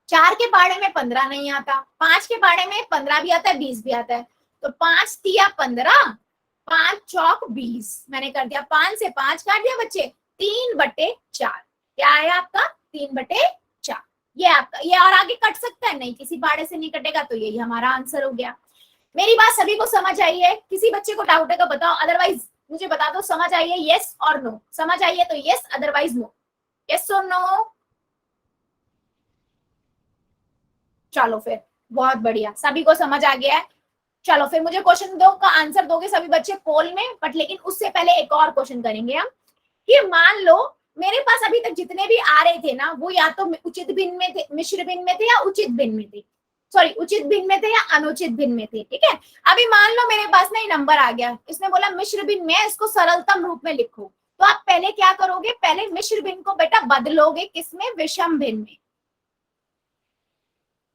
4 के पहाड़े में 15 नहीं आता, 5 के पहाड़े में 15 भी आता है 20 भी आता है, तो 5 तिया 15, 5 चौक 20, मैंने कर दिया, 5 से 5 काट दिया बच्चे, 3/4, क्या है आपका 3/4, ये आपका, ये और आगे कट सकता है नहीं, किसी पहाड़े से नहीं कटेगा, तो यही हमारा आंसर हो गया। मेरी बात सभी को समझ आई है? किसी बच्चे को डाउट है तो बताओ, अदरवाइज मुझे बता दो समझ आई है, यस और नो, समझ आई है तो यस, अदरवाइज नो, यस और नो। चलो फिर बहुत बढ़िया, सभी को समझ आ गया है। चलो फिर मुझे क्वेश्चन दो का आंसर दोगे सभी बच्चे पोल में, बट लेकिन उससे पहले एक और क्वेश्चन करेंगे हम, कि मान लो मेरे पास अभी तक जितने भी आ रहे थे ना, वो या तो उचित भिन्न में थे, मिश्र भिन्न में थे, या उचित भिन्न में थे, सॉरी उचित भिन्न में थे या अनुचित भिन्न में थे, ठीक है। अभी मान लो मेरे पास ना ये नंबर आ गया, इसने बोला मिश्र भिन्न में, इसको सरलतम रूप में लिखो, तो आप पहले क्या करोगे, पहले मिश्र भिन्न को बेटा बदलोगे किसमें, विषम भिन्न में,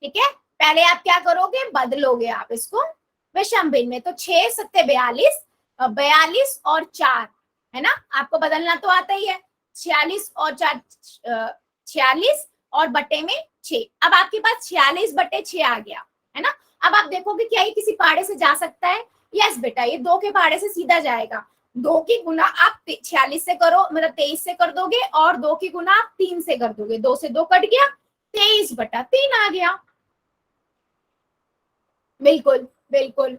ठीक है, पहले आप क्या करोगे, बदलोगे आप इसको विषम भिन्न में, तो 6 7 42, 42 और 4, है ना, आपको बदलना तो आता ही है, 46 और 46 और बटे में 6। अब आपके पास 46 बटे 6 आ गया है ना। अब आप देखोगे क्या ये किसी पहाड़े से जा सकता है? यस बेटा, ये 2 के पहाड़े से सीधा जाएगा। 2 की गुना आप 46 से करो, मतलब 23 से कर दोगे, और 2 की गुना आप 3 से कर दोगे। 2 से 2 कट गया, 23 बटा 3 आ गया। बिल्कुल बिल्कुल।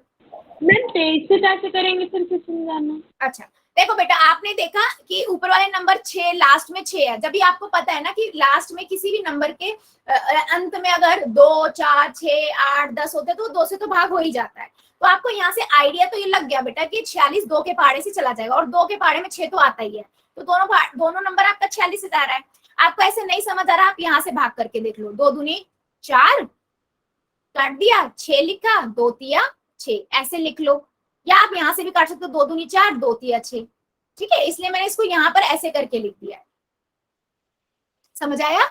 मैम 23 से कैसे करेंगे फिर से समझाना। अच्छा देखो बेटा, आपने देखा कि ऊपर वाले नंबर 6 लास्ट में 6 है। जब भी आपको पता है ना कि लास्ट में किसी भी नंबर के अंत में अगर 2, 4, 6, 8, 10 होते तो 2 से तो भाग हो ही जाता है। तो आपको यहाँ से आइडिया तो ये लग गया बेटा कि 46 2 के पहाड़े से चला जाएगा, और 2 के पहाड़े में 6 तो आता ही है, तो दोनों नंबर आपका 46 से जा रहा है। आपको ऐसे नहीं समझ आ रहा, आप यहाँ से भाग करके देख लो। 2 दूनी 4 काट दिया, 6 लिखा, 2 तिया 6 ऐसे लिख लो, या आप यहाँ से भी काट सकते हो। 2 दूनी 4, 2 तिया 6। ठीक है, इसलिए मैंने इसको यहाँ पर ऐसे करके लिख दिया है। समझ आया?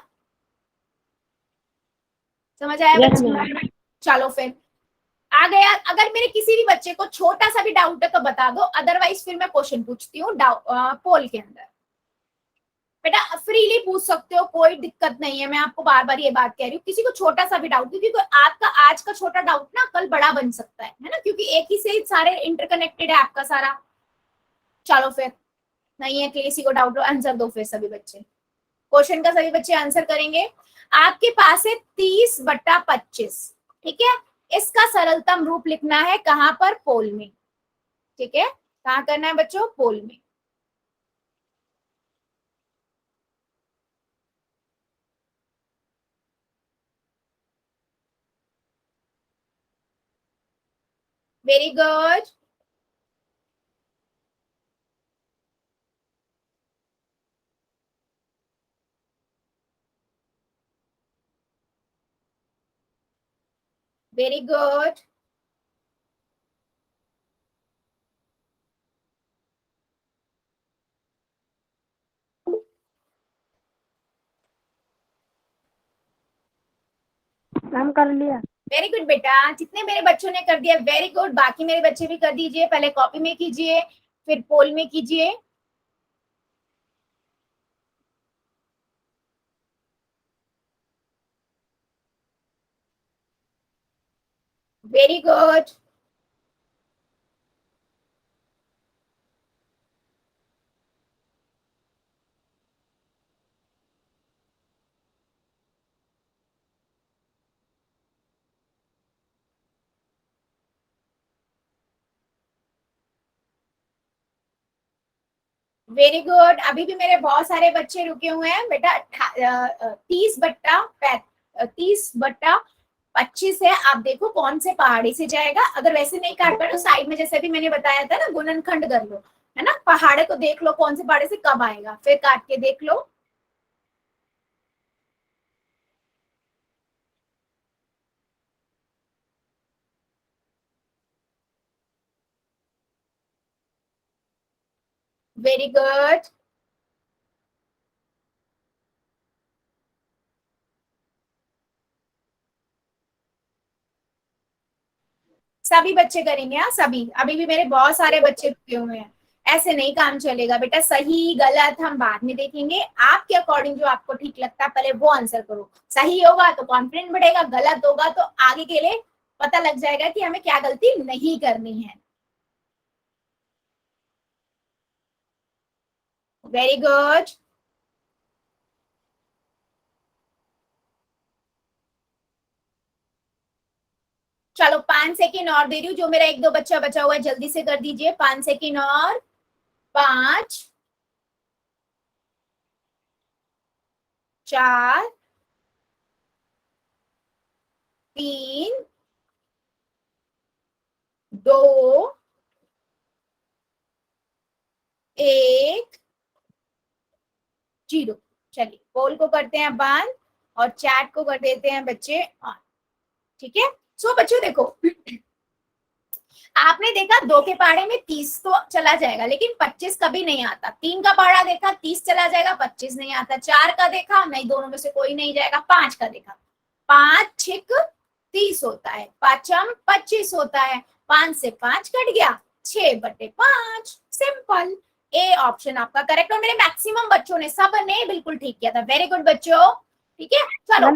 समझ आया Yes, बच्चे? चलो फिर आ गया। अगर मेरे किसी भी बच्चे को छोटा सा भी डाउट है तो बता दो, अदरवाइज फिर मैं क्वेश्चन पूछती हूँ पोल के अंदर। बेटा फ्रीली पूछ सकते हो, कोई दिक्कत नहीं है। मैं आपको बार बार ये बात कह रही हूँ, किसी को छोटा सा भी डाउट, क्योंकि आपका आज का छोटा डाउट ना कल बड़ा बन सकता है ना, क्योंकि एक ही से सारे इंटरकनेक्टेड है आपका सारा। चलो फिर, नहीं है किसी को डाउट, आंसर दो फिर सभी बच्चे। क्वेश्चन का सभी बच्चे आंसर करेंगे। आपके पास है 30 बट्टा 25। ठीक है, इसका सरलतम रूप लिखना है कहां पर? पोल में। ठीक है, कहां करना है बच्चों? पोल में। Very good. Very good. Ma'am कर लिया। वेरी गुड बेटा, जितने मेरे बच्चों ने कर दिया वेरी गुड, बाकी मेरे बच्चे भी कर दीजिए। पहले कॉपी में कीजिए, फिर पोल में कीजिए। Very good. Very good. अभी भी मेरे बहुत सारे बच्चे रुके हुए हैं बेटा। 30 बट्टा 25 है। आप देखो कौन से पहाड़ी से जाएगा। अगर वैसे नहीं काट पाए तो साइड में जैसे भी मैंने बताया था ना, गुणनखंड कर लो, है ना। पहाड़े को देख लो कौन से पहाड़े से कब आएगा, फिर काट के देख लो। Very good. सभी बच्चे करेंगे, हाँ सभी। अभी भी मेरे बहुत सारे बच्चे रुके हुए हैं। ऐसे नहीं काम चलेगा बेटा। सही गलत हम बाद में देखेंगे, आपके अकॉर्डिंग जो आपको ठीक लगता है पहले वो आंसर करो। सही होगा तो कॉन्फिडेंस बढ़ेगा, गलत होगा तो आगे के लिए पता लग जाएगा कि हमें क्या गलती नहीं करनी है। Very good. चलो 5 सेकेंड और दे रही हूँ, जो मेरा 1-2 बच्चा बचा हुआ है जल्दी से कर दीजिए। 5 सेकेंड और। 5, 4, 3, 2, 1, 0। चलिए पोल को करते हैं बंद और चैट को कर देते हैं बच्चे ऑन। ठीक है, सो बच्चों देखो, आपने देखा 2 के पहाड़े में 30 तो चला जाएगा, लेकिन 25 कभी नहीं आता। 3 का पहाड़ा देखा 30 चला जाएगा, 25 नहीं आता। 4 का देखा नहीं, दोनों में से कोई नहीं जाएगा। 5 का देखा, 5 छिक 30 होता है, 5m 25 होता है। 5 से 5 कट गया, 6 बटे 5। सिंपल। ए ऑप्शन आपका करेक्ट। और मेरे मैक्सिमम बच्चों ने, सब ने बिल्कुल ठीक किया था। वेरी गुड बच्चों, ठीक है। चलो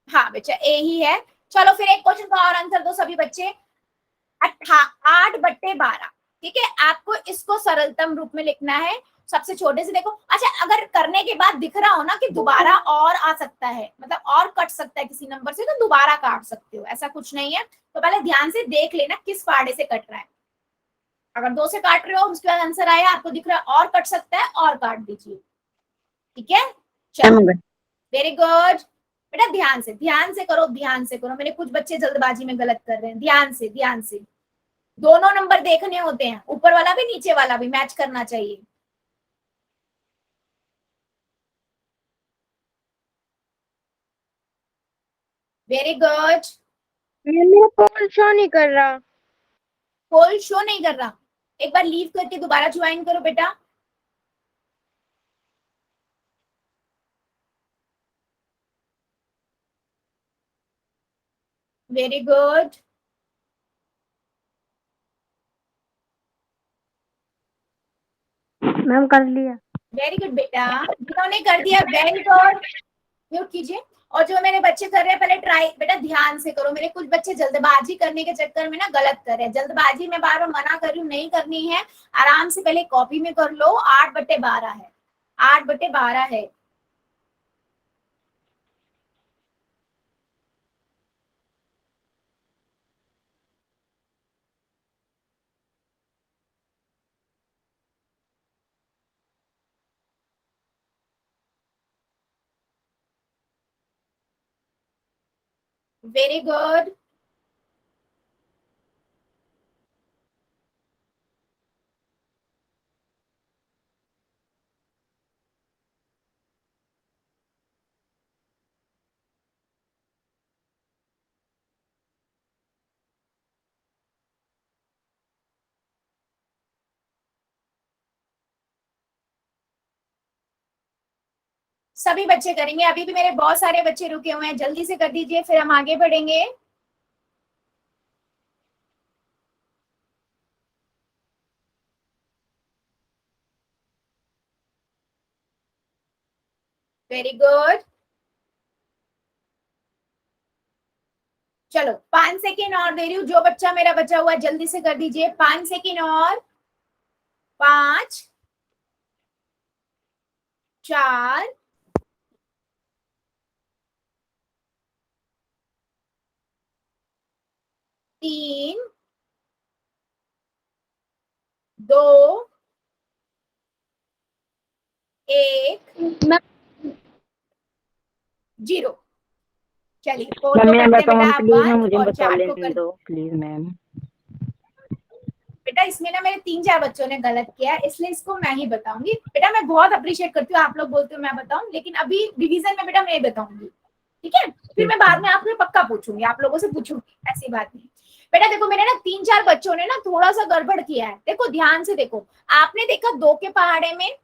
हाँ बच्चा ए ही है। चलो फिर एक क्वेश्चन का और आंसर दो सभी बच्चे। 8/12, ठीक है। आपको इसको सरलतम रूप में लिखना है, सबसे छोटे से देखो। अच्छा, अगर करने के बाद दिख रहा हो ना कि दोबारा और आ सकता है, मतलब और कट सकता है किसी नंबर से, तो दोबारा काट सकते हो, ऐसा कुछ नहीं है। तो पहले ध्यान से देख लेना किस फाड़े से कट रहा है। अगर 2 से काट रहे हो, उसके बाद आंसर आया, आपको दिख रहा है और कट सकता है, और काट दीजिए, ठीक है। चलो वेरी गुड बेटा, ध्यान से करो, ध्यान से करो। मेरे कुछ बच्चे जल्दबाजी में गलत कर रहे हैं, ध्यान से। दोनों नंबर देखने होते हैं, ऊपर वाला भी नीचे वाला भी मैच करना चाहिए। Very good. मेरा फोन शो नहीं कर रहा। पोल शो नहीं कर रहा, एक बार लीव करके दोबारा ज्वाइन करो बेटा। वेरी गुड, मैम कर लिया। वेरी गुड बेटा, जिन्होंने कर दिया वेरी गुड, म्यूट कीजिए। और जो मेरे बच्चे कर रहे हैं, पहले ट्राई बेटा ध्यान से करो। मेरे कुछ बच्चे जल्दबाजी करने के चक्कर में ना गलत कर रहे हैं। जल्दबाजी में बार बार मना कर रही हूँ, नहीं करनी है, आराम से पहले कॉपी में कर लो। 8/12 है, 8/12 है। वेरी गुड, सभी बच्चे करेंगे। अभी भी मेरे बहुत सारे बच्चे रुके हुए हैं, जल्दी से कर दीजिए, फिर हम आगे बढ़ेंगे। वेरी गुड, चलो 5 सेकेंड और दे रही हूँ। जो बच्चा मेरा बचा हुआ है जल्दी से कर दीजिए, 5 सेकेंड और। 5 4 3 2 1 0। चलिए फोन तो मैं करते हैं बताऊँ बेटा, प्लीज, आप मैं मुझे और बता 4 को लेने कर दो प्लीज मैम। बेटा। इसमें ना मेरे 3-4 बच्चों ने गलत किया है, इसलिए इसको मैं ही बताऊंगी बेटा। मैं बहुत अप्रिशिएट करती हूँ, आप लोग बोलते हो मैं बताऊं, लेकिन अभी डिवीजन में बेटा मैं बताऊंगी, ठीक है। फिर मैं बाद में आपसे पक्का पूछूंगी, आप लोगों से पूछूंगी, ऐसी बात नहीं बेटा। देखो मेरे ना 3-4 बच्चों ने ना थोड़ा सा गड़बड़ किया है। देखो ध्यान से देखो, आपने देखा 2 के पहाड़े में,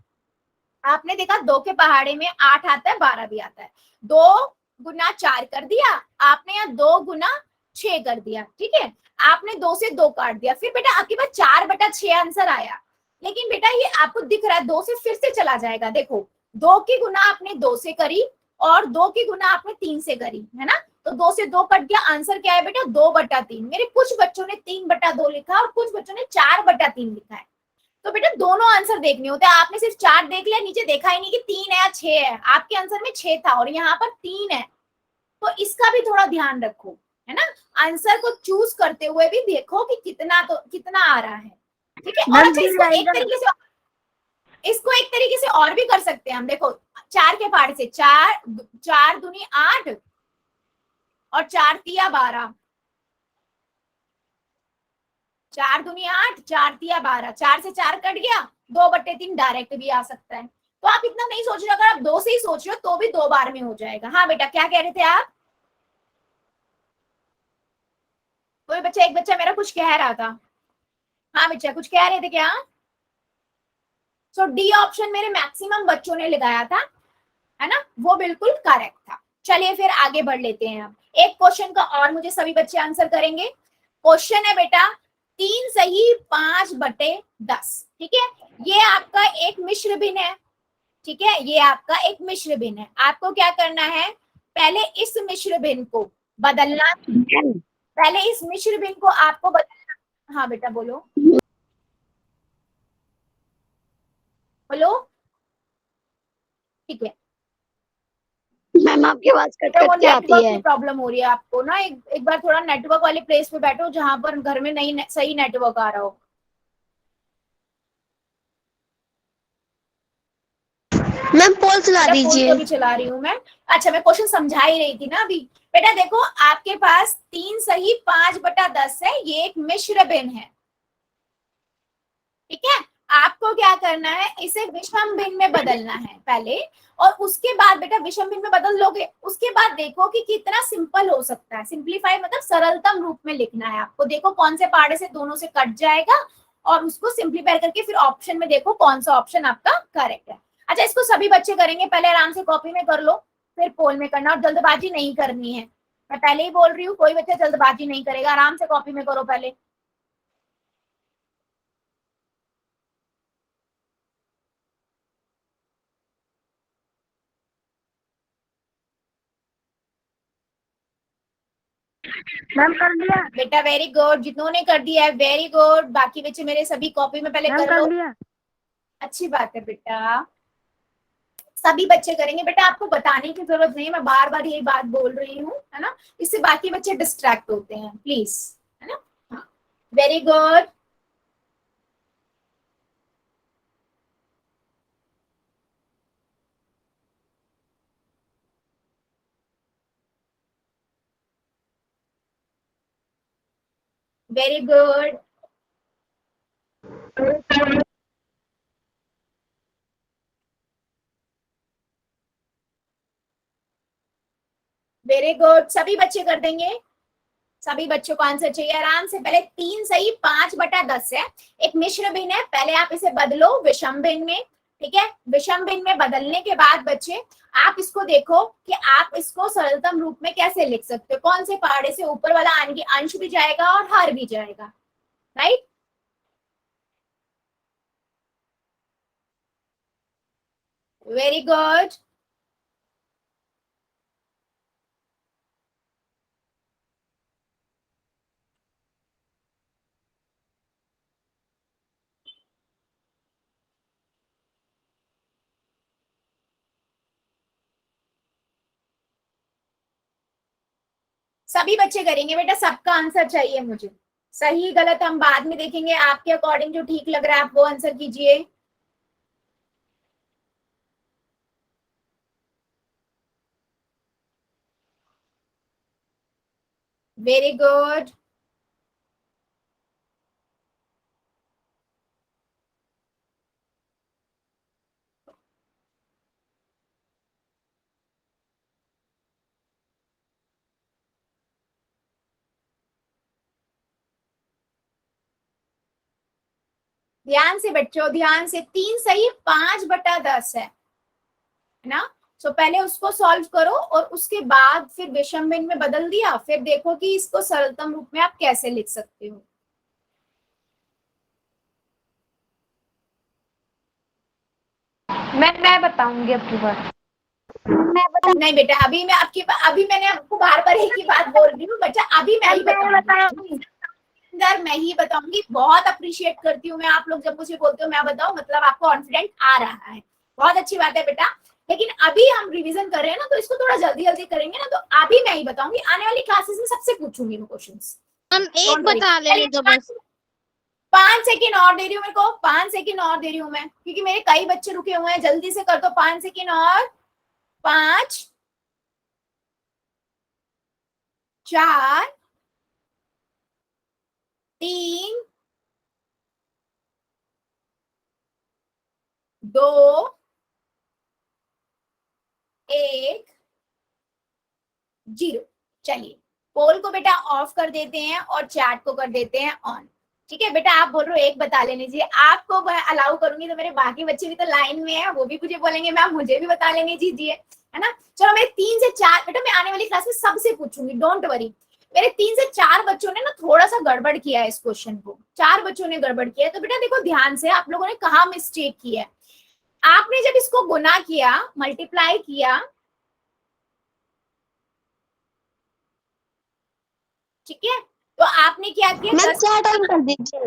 आपने देखा 2 के पहाड़े में 8 आता है, 12 भी आता है। 2 गुना 4 कर दिया आपने, या 2 गुना 6 कर दिया, ठीक है। आपने 2 से 2 काट दिया, फिर बेटा आपके पास 4/6 आंसर आया। लेकिन बेटा ये आपको दिख रहा है 2 से फिर से चला जाएगा। देखो 2 की गुना आपने 2 से करी, और 2 की गुना आपने 3 से करी, है ना। तो 2 से 2 कट गया, आंसर क्या है बेटा 2/3। मेरे कुछ बच्चों ने 3/2 लिखा, और कुछ बच्चों ने 4/3 लिखा है। तो बेटा दोनों आंसर देखने होते हैं। आपने सिर्फ 4 देख लिया, नीचे देखा ही नहीं कि 3 है या 6 है। आपके आंसर में 6 था और यहाँ पर 3 है, तो इसका भी थोड़ा ध्यान रखो, है ना। आंसर को चूज करते हुए भी देखो कि कितना आ रहा है, ठीक है। और अच्छा, इसको एक तरीके से और भी कर सकते हैं हम। देखो 4 के पहाड़ से 4 दूनी 8 और 4 तिया 12, 4 दूनी 8, 4 तिया 12, 4 से 4 कट गया, 2/3 डायरेक्ट भी आ सकता है। तो आप इतना नहीं सोच रहे, अगर आप 2 से ही सोच रहे हो तो भी 2 बार में हो जाएगा। हाँ बेटा क्या कह रहे थे आप? कोई बच्चा, एक बच्चा मेरा कुछ कह रहा था। हाँ बच्चा कुछ कह रहे थे क्या? सो डी ऑप्शन मेरे मैक्सिमम बच्चों ने लगाया था, है ना, वो बिल्कुल करेक्ट था। चलिए फिर आगे बढ़ लेते हैं। हम एक क्वेश्चन का और मुझे सभी बच्चे आंसर करेंगे। क्वेश्चन है बेटा 3 सही 5/10, ठीक है, ये आपका एक मिश्र भिन्न है। ठीक है, ये आपका एक मिश्र भिन्न है। आपको क्या करना है, पहले इस मिश्र भिन्न को बदलना, पहले इस मिश्र भिन्न को आपको बदलना। हाँ बेटा बोलो बोलो। ठीक है, मैम आपकी आवाज कट तो वो कट के आती नेटवर्क है। की प्रॉब्लम हो रही है आपको ना, एक बार थोड़ा नेटवर्क वाले प्लेस पे बैठो जहां पर घर में नहीं सही नेटवर्क आ रहा हो। मैम पोल चला बेटा पोल दीजिए। तो भी चला रही हूँ मैं। अच्छा मैं क्वेश्चन समझा ही रही थी ना अभी। बेटा देखो आपके पास 3 सही 5/10 है, ये एक मिश्र भिन्न है। ठीक है, आपको क्या करना है, इसे विषम भिन्न में बदलना है पहले, और उसके बाद बेटा विषम भिन्न में बदल लोगे, उसके बाद देखो कि कितना सिंपल हो सकता है। सिंप्लीफाई मतलब सरलतम रूप में लिखना है आपको। देखो कौन से पार्ट से दोनों से कट जाएगा और उसको सिंप्लीफाई करके फिर ऑप्शन में देखो कौन सा ऑप्शन आपका करेक्ट है। अच्छा इसको सभी बच्चे करेंगे, पहले आराम से कॉपी में कर लो, फिर पोल में करना, और जल्दबाजी नहीं करनी है। मैं पहले ही बोल रही हूँ, कोई बच्चा जल्दबाजी नहीं करेगा, आराम से कॉपी में करो पहले। मैम कर लिया, बेटा वेरी गुड, जितनों ने कर दिया है वेरी गुड। बाकी बच्चे मेरे सभी कॉपी में पहले मैम कर लो। कर लिया। अच्छी बात है बेटा, सभी बच्चे करेंगे। बेटा आपको बताने की जरूरत नहीं है, मैं बार बार यही बात बोल रही हूँ, है ना, इससे बाकी बच्चे डिस्ट्रैक्ट होते हैं, प्लीज, है ना। हाँ very good. Very good. Very good, सभी बच्चे कर देंगे। सभी बच्चों को आंसर चाहिए आराम से। पहले 3 सही 5/10 है, एक मिश्र भिन्न है, पहले आप इसे बदलो विषम भिन्न में। ठीक है, विषम भिन्न में बदलने के बाद बच्चे आप इसको देखो कि आप इसको सरलतम रूप में कैसे लिख सकते हो, कौन से पहाड़े से ऊपर वाला अंश भी जाएगा और हर भी जाएगा, राइट। Very good. सभी बच्चे करेंगे बेटा, सबका आंसर चाहिए मुझे। सही गलत हम बाद में देखेंगे, आपके अकॉर्डिंग जो ठीक लग रहा है आप वो आंसर कीजिए। Very good. ध्यान से बच्चों, ध्यान से, 3 सही 5/10 है ना। सो पहले उसको सॉल्व करो और उसके बाद फिर विषम भिन्न में बदल दिया, फिर देखो कि इसको सरलतम रूप में आप कैसे लिख सकते हो। मैं बताऊंगी अब की बार। नहीं बेटा, अभी मैंने आपको बार बार एक ही बात बोल रही हूँ बच्चा, अभी मैं ही बताऊंगी, मैं ही बताऊंगी। बहुत अप्रिशिएट करती हूँ मैं, आप लोग जब मुझे बोलते हो मैं बताऊं, मतलब आपको कॉन्फिडेंट आ रहा है, बहुत अच्छी बात है बेटा। लेकिन अभी हम रिवीजन कर रहे हैं ना, तो इसको थोड़ा जल्दी जल्दी करेंगे ना, तो अभी मैं ही बताऊंगी, आने वाली क्लासेस में सबसे पूछूंगी मैं क्वेश्चंस। हम एक बता लेने दो बस। 5 सेकेंड और दे रही हूँ मेरे को, 5 सेकेंड और दे रही हूँ मैं, क्योंकि मेरे कई बच्चे रुके हुए हैं, जल्दी से कर दो 5 सेकेंड और। 5 4 3 2 1 0। चलिए पोल को बेटा ऑफ कर देते हैं और चैट को कर देते हैं ऑन। ठीक है बेटा, आप बोल रहे हो एक बता लेने दीजिए, आपको मैं अलाउ करूंगी तो मेरे बाकी बच्चे भी तो लाइन में है, वो भी मुझे बोलेंगे मैम मुझे भी बता लेने दीजिए, है ना। चलो मैं 3 से 4 बेटा मैं आने वाली क्लास में सबसे पूछूंगी, डोंट वरी। मेरे 3 से 4 बच्चों ने ना थोड़ा सा गड़बड़ किया है इस क्वेश्चन को, 4 बच्चों ने गड़बड़ किया है। तो बेटा देखो ध्यान से, आप लोगों ने कहाँ मिस्टेक किया है। आपने जब इसको गुना किया, मल्टीप्लाई किया, ठीक है, तो आपने क्या किया, 10 चैट ऑन कर दीजिए।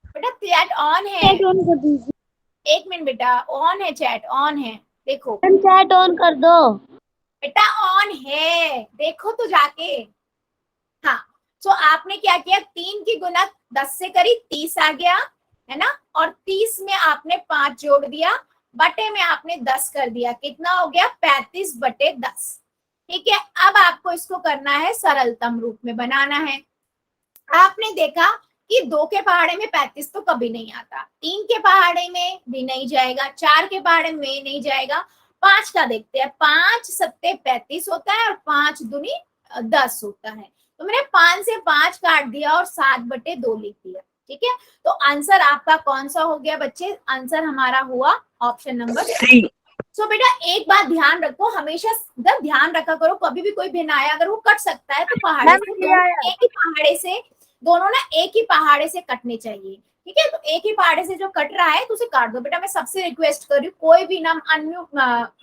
बेटा चैट ऑन है, ऑन कर दीजिए। 1 मिनट बेटा, ऑन है चैट, ऑन है, देखो चैट ऑन कर दो। बेटा ऑन है, देखो तो जाके। हाँ, तो आपने क्या किया, 3 की गुना 10 से करी, 30 आ गया है ना, और 30 में आपने 5 जोड़ दिया, बटे में आपने 10 कर दिया, कितना हो गया, 35/10। ठीक है, अब आपको इसको करना है सरलतम रूप में बनाना है। आपने देखा कि 2 के पहाड़े में 35 तो कभी नहीं आता, 3 के पहाड़े में भी नहीं जाएगा, 4 के पहाड़े में नहीं जाएगा, 5 का देखते हैं, 5 सत्ते 35 होता है और 5 दूनी 10 होता है। तो मैंने 5 से 5 काट दिया और 7/2 लिख दिया। ठीक है, तो आंसर आपका कौन सा हो गया बच्चे, आंसर हमारा हुआ ऑप्शन नंबर 3। सो बेटा एक बात ध्यान रखो, हमेशा ध्यान रखा करो, कभी भी कोई भिन्न आया अगर वो कट सकता है तो पहाड़े से एक ही पहाड़े से दोनों ना एक ही पहाड़े से कटने चाहिए। ठीक है, तो एक ही पहाड़े से जो कट रहा है तो उसे काट दो। बेटा मैं सबसे रिक्वेस्ट कर रही हूँ, कोई भी ना अनम्यूट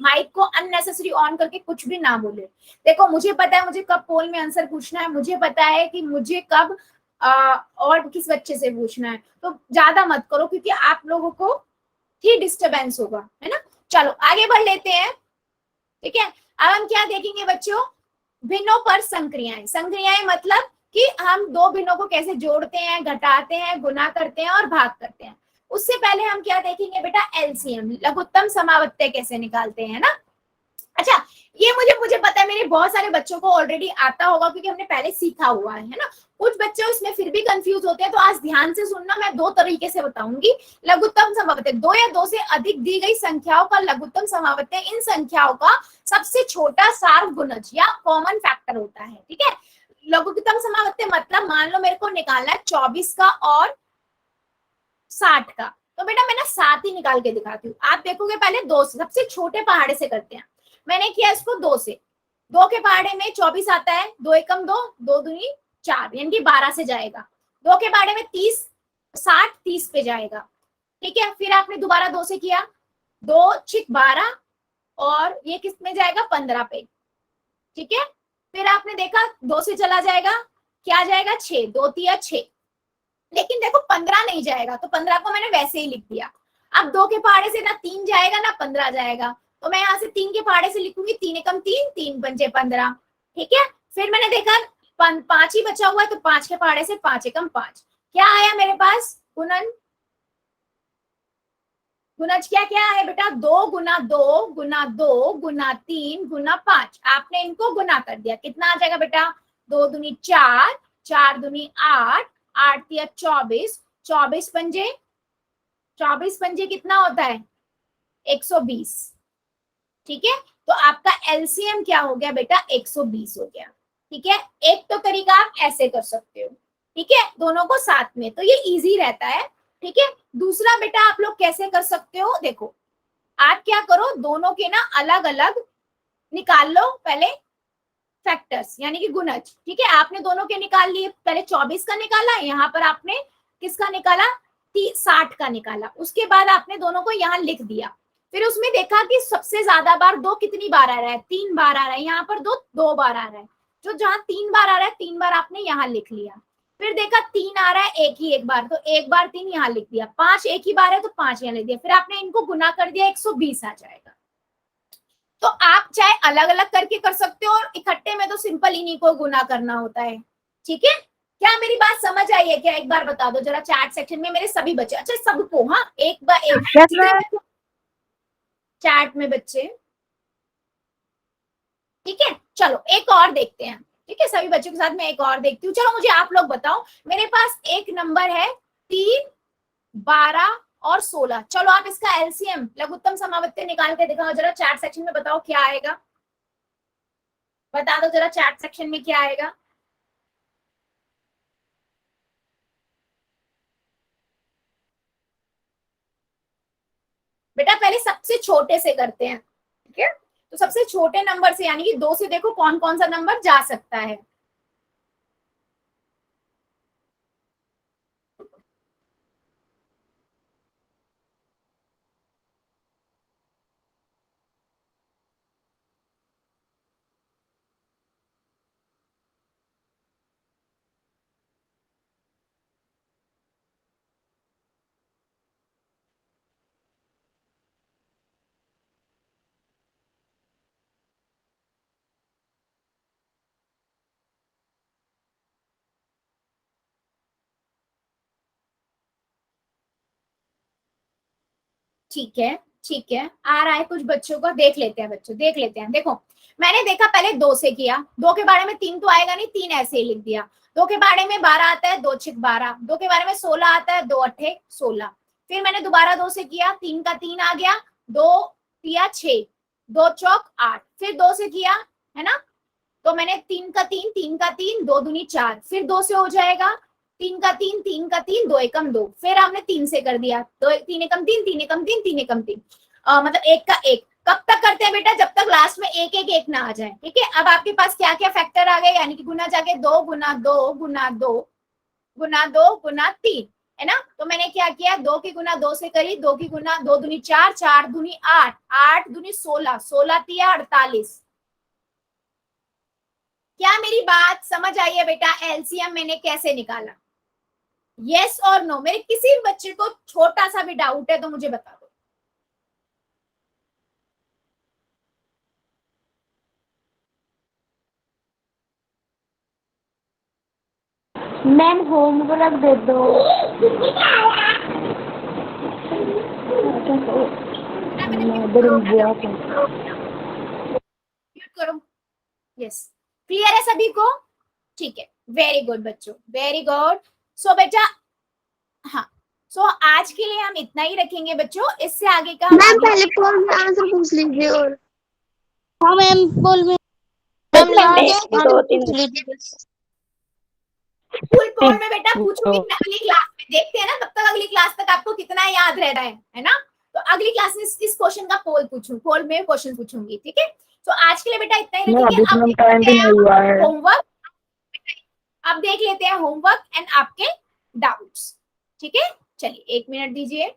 माइक को अननेसेसरी ऑन करके कुछ भी ना बोले। देखो मुझे पता है मुझे कब पोल में आंसर पूछना है, मुझे पता है कि मुझे कब और किस बच्चे से पूछना है, तो ज्यादा मत करो क्योंकि आप लोगों को ही डिस्टरबेंस होगा, है ना। चलो आगे बढ़ लेते हैं। ठीक है, अब हम क्या देखेंगे बच्चों, भिन्नों पर संक्रियाएं। संक्रियाएं मतलब कि हम दो भिन्नों को कैसे जोड़ते हैं, घटाते हैं, गुना करते हैं और भाग करते हैं। उससे पहले हम क्या देखेंगे बेटा, एलसीएम, लघुत्तम समावत्य कैसे निकालते हैं ना। अच्छा, ये मुझे पता है मेरे बहुत सारे बच्चों को ऑलरेडी आता होगा क्योंकि हमने पहले सीखा हुआ है ना। कुछ बच्चे उसमें फिर भी कंफ्यूज होते हैं, तो आज ध्यान से सुनना, मैं 2 तरीके से बताऊंगी। लघुत्तम समावत्य, 2 या 2 से अधिक दी गई संख्याओं का लघुत्तम समावत्य इन संख्याओं का सबसे छोटा सार्वगुणज या कॉमन फैक्टर होता है। ठीक है, लघुत्तम समावत्य मतलब मान लो मेरे को निकालना है 24 का और 60 का, तो बेटा मैं ना 7 ही निकाल के दिखाती हूँ। आप देखोगे पहले 2 से, सबसे छोटे पहाड़े से करते हैं। मैंने किया इसको 2 से, 2 के पहाड़े में 24 आता है, 2 एकम 2, 2 दूनी 4, यानी कि 12 से जाएगा। 2 के पहाड़े में 30, 60 30 पे जाएगा। ठीक है, फिर आपने दोबारा 2 से किया, 2 6 12 और ये किस में जाएगा, 15 पे। ठीक है, फिर आपने देखा 2 से चला जाएगा, क्या जाएगा 6, 2 3 6, लेकिन देखो 15 नहीं जाएगा, तो 15 को मैंने वैसे ही लिख दिया। अब 2 के पहाड़े से ना 3 जाएगा ना 15 जाएगा, तो मैं यहाँ से 3 के पहाड़े से लिखूंगी 3 एकम 3, 3 पंचे 15। ठीक है, फिर मैंने देखा 5 ही बचा हुआ है, तो 5 के पहाड़े से 5 एकम 5, क्या आया मेरे पास, गुणन। गुणज क्या क्या है बेटा, 2 गुना 2 गुना 2 गुना 3 गुना 5। आपने इनको गुना कर दिया, कितना आ जाएगा बेटा, 2 दूनी 4, 4 दूनी 8, 8 तिया 24, 24 पंजे, 24 पंजे कितना होता है, 120। ठीक है, तो आपका एलसीएम क्या हो गया बेटा, 120 हो गया। ठीक है, एक तो तरीका आप ऐसे कर सकते हो, ठीक है, दोनों को साथ में, तो ये इजी रहता है। ठीक है, दूसरा बेटा आप लोग कैसे कर सकते हो, देखो आप क्या करो, दोनों के ना अलग अलग निकाल लो पहले फैक्टर्स, यानी कि गुणज। ठीक है, आपने दोनों के निकाल लिए, पहले 24 का निकाला, यहाँ पर आपने किसका निकाला, 60 का निकाला, उसके बाद आपने दोनों को यहाँ लिख दिया। फिर उसमें देखा कि सबसे ज्यादा बार 2 कितनी बार आ रहा है, 3 बार आ रहा है, यहाँ पर 2 बार आ रहा है, जो जहां 3 बार आ रहा है 3 बार आपने यहाँ लिख लिया। फिर देखा 3 आ रहा है एक बार, तो 1 बार 3 यहाँ लिख दिया। 5 एक ही बार है तो 5 यहाँ लिख दिया। फिर आपने इनको गुना कर दिया, 120 आ जाएगा। तो आप चाहे अलग अलग करके कर सकते हो, और इकट्ठे में तो सिंपल इन्हीं को गुना करना होता है। ठीक है, क्या मेरी बात समझ आई है क्या, एक बार बता दो जरा चैट सेक्शन में मेरे सभी बच्चे, अच्छा सबको, हाँ एक बार एक चैट में बच्चे। ठीक है, चलो एक और देखते हैं। ठीक है, सभी बच्चों के साथ मैं एक और देखती हूँ। चलो मुझे आप लोग बताओ, मेरे पास एक नंबर है 3, 12 और 16। चलो आप इसका एलसीएम लघुत्तम समावत्य निकाल के दिखाओ जरा चैट सेक्शन में, बताओ क्या आएगा, बता दो जरा चैट सेक्शन में क्या आएगा। बेटा पहले सबसे छोटे से करते हैं। ठीक है, तो सबसे छोटे नंबर से, यानी कि 2 से देखो कौन कौन सा नंबर जा सकता है। ठीक है, ठीक है, आ रहा है कुछ बच्चों को, देख लेते हैं बच्चों, देख लेते हैं। देखो मैंने देखा पहले 2 से किया, 2 के बारे में 3 तो आएगा नहीं, 3 ऐसे ही लिख दिया। 2 के बारे में 12 आता है, 2 छिक 12, 2 के बारे में 16 आता है, 2 अट्ठे 16। फिर मैंने दोबारा 2 से किया, 3 का 3 आ गया, 2 तिया 6, 2 चौक 8, फिर 2 से किया, है ना, तो मैंने 3 का 3, 3 का 3, 2 दूनी 4, फिर 2 से हो जाएगा 3 का 3, 3 का 3, 2 एकम 2, फिर हमने 3 से कर दिया, 2 3 एकम 3, 3 एकम 3, 3 एकम 3, मतलब 1 का 1। कब तक करते हैं बेटा? जब तक लास्ट में 1 1 1 ना आ जाए। ठीक है, अब आपके पास क्या क्या फैक्टर आ गए, यानी कि गुना जाके 2 गुना 2 गुना 2 गुना 2 गुना 3, है ना। तो मैंने क्या किया, 2 की गुना 2 से करी, 2 की गुना 2 दूनी 4, 4 दूनी 8, 8 दूनी 16, 16 तिया 48। क्या मेरी बात समझ आई है बेटा? एलसीएम मैंने कैसे निकाला? यस और नो? मेरे किसी बच्चे को छोटा सा भी डाउट है तो मुझे बता दो। मैम होमवर्क दे दो। म्यूट करो। यस, क्लियर है सभी को? ठीक है, वेरी गुड बच्चों, वेरी गुड। सो बेटा, हाँ, सो आज के लिए हम इतना ही रखेंगे बच्चों। इससे आगे का मैम पहले पोल में आंसर पूछ लीजिए। और हाँ मैम, पोल में पोल में बेटा पूछूंगी अगली क्लास में, देखते हैं ना तब तक अगली क्लास तक आपको कितना याद रह रहा है ना। तो अगली क्लास में इस क्वेश्चन का पोल में क्वेश्चन पूछूंगी। ठीक है, तो आज के लिए बेटा इतना ही रखेंगे। होमवर्क अब देख लेते हैं, होमवर्क एंड आपके डाउट्स। ठीक है, चलिए 1 मिनट दीजिए।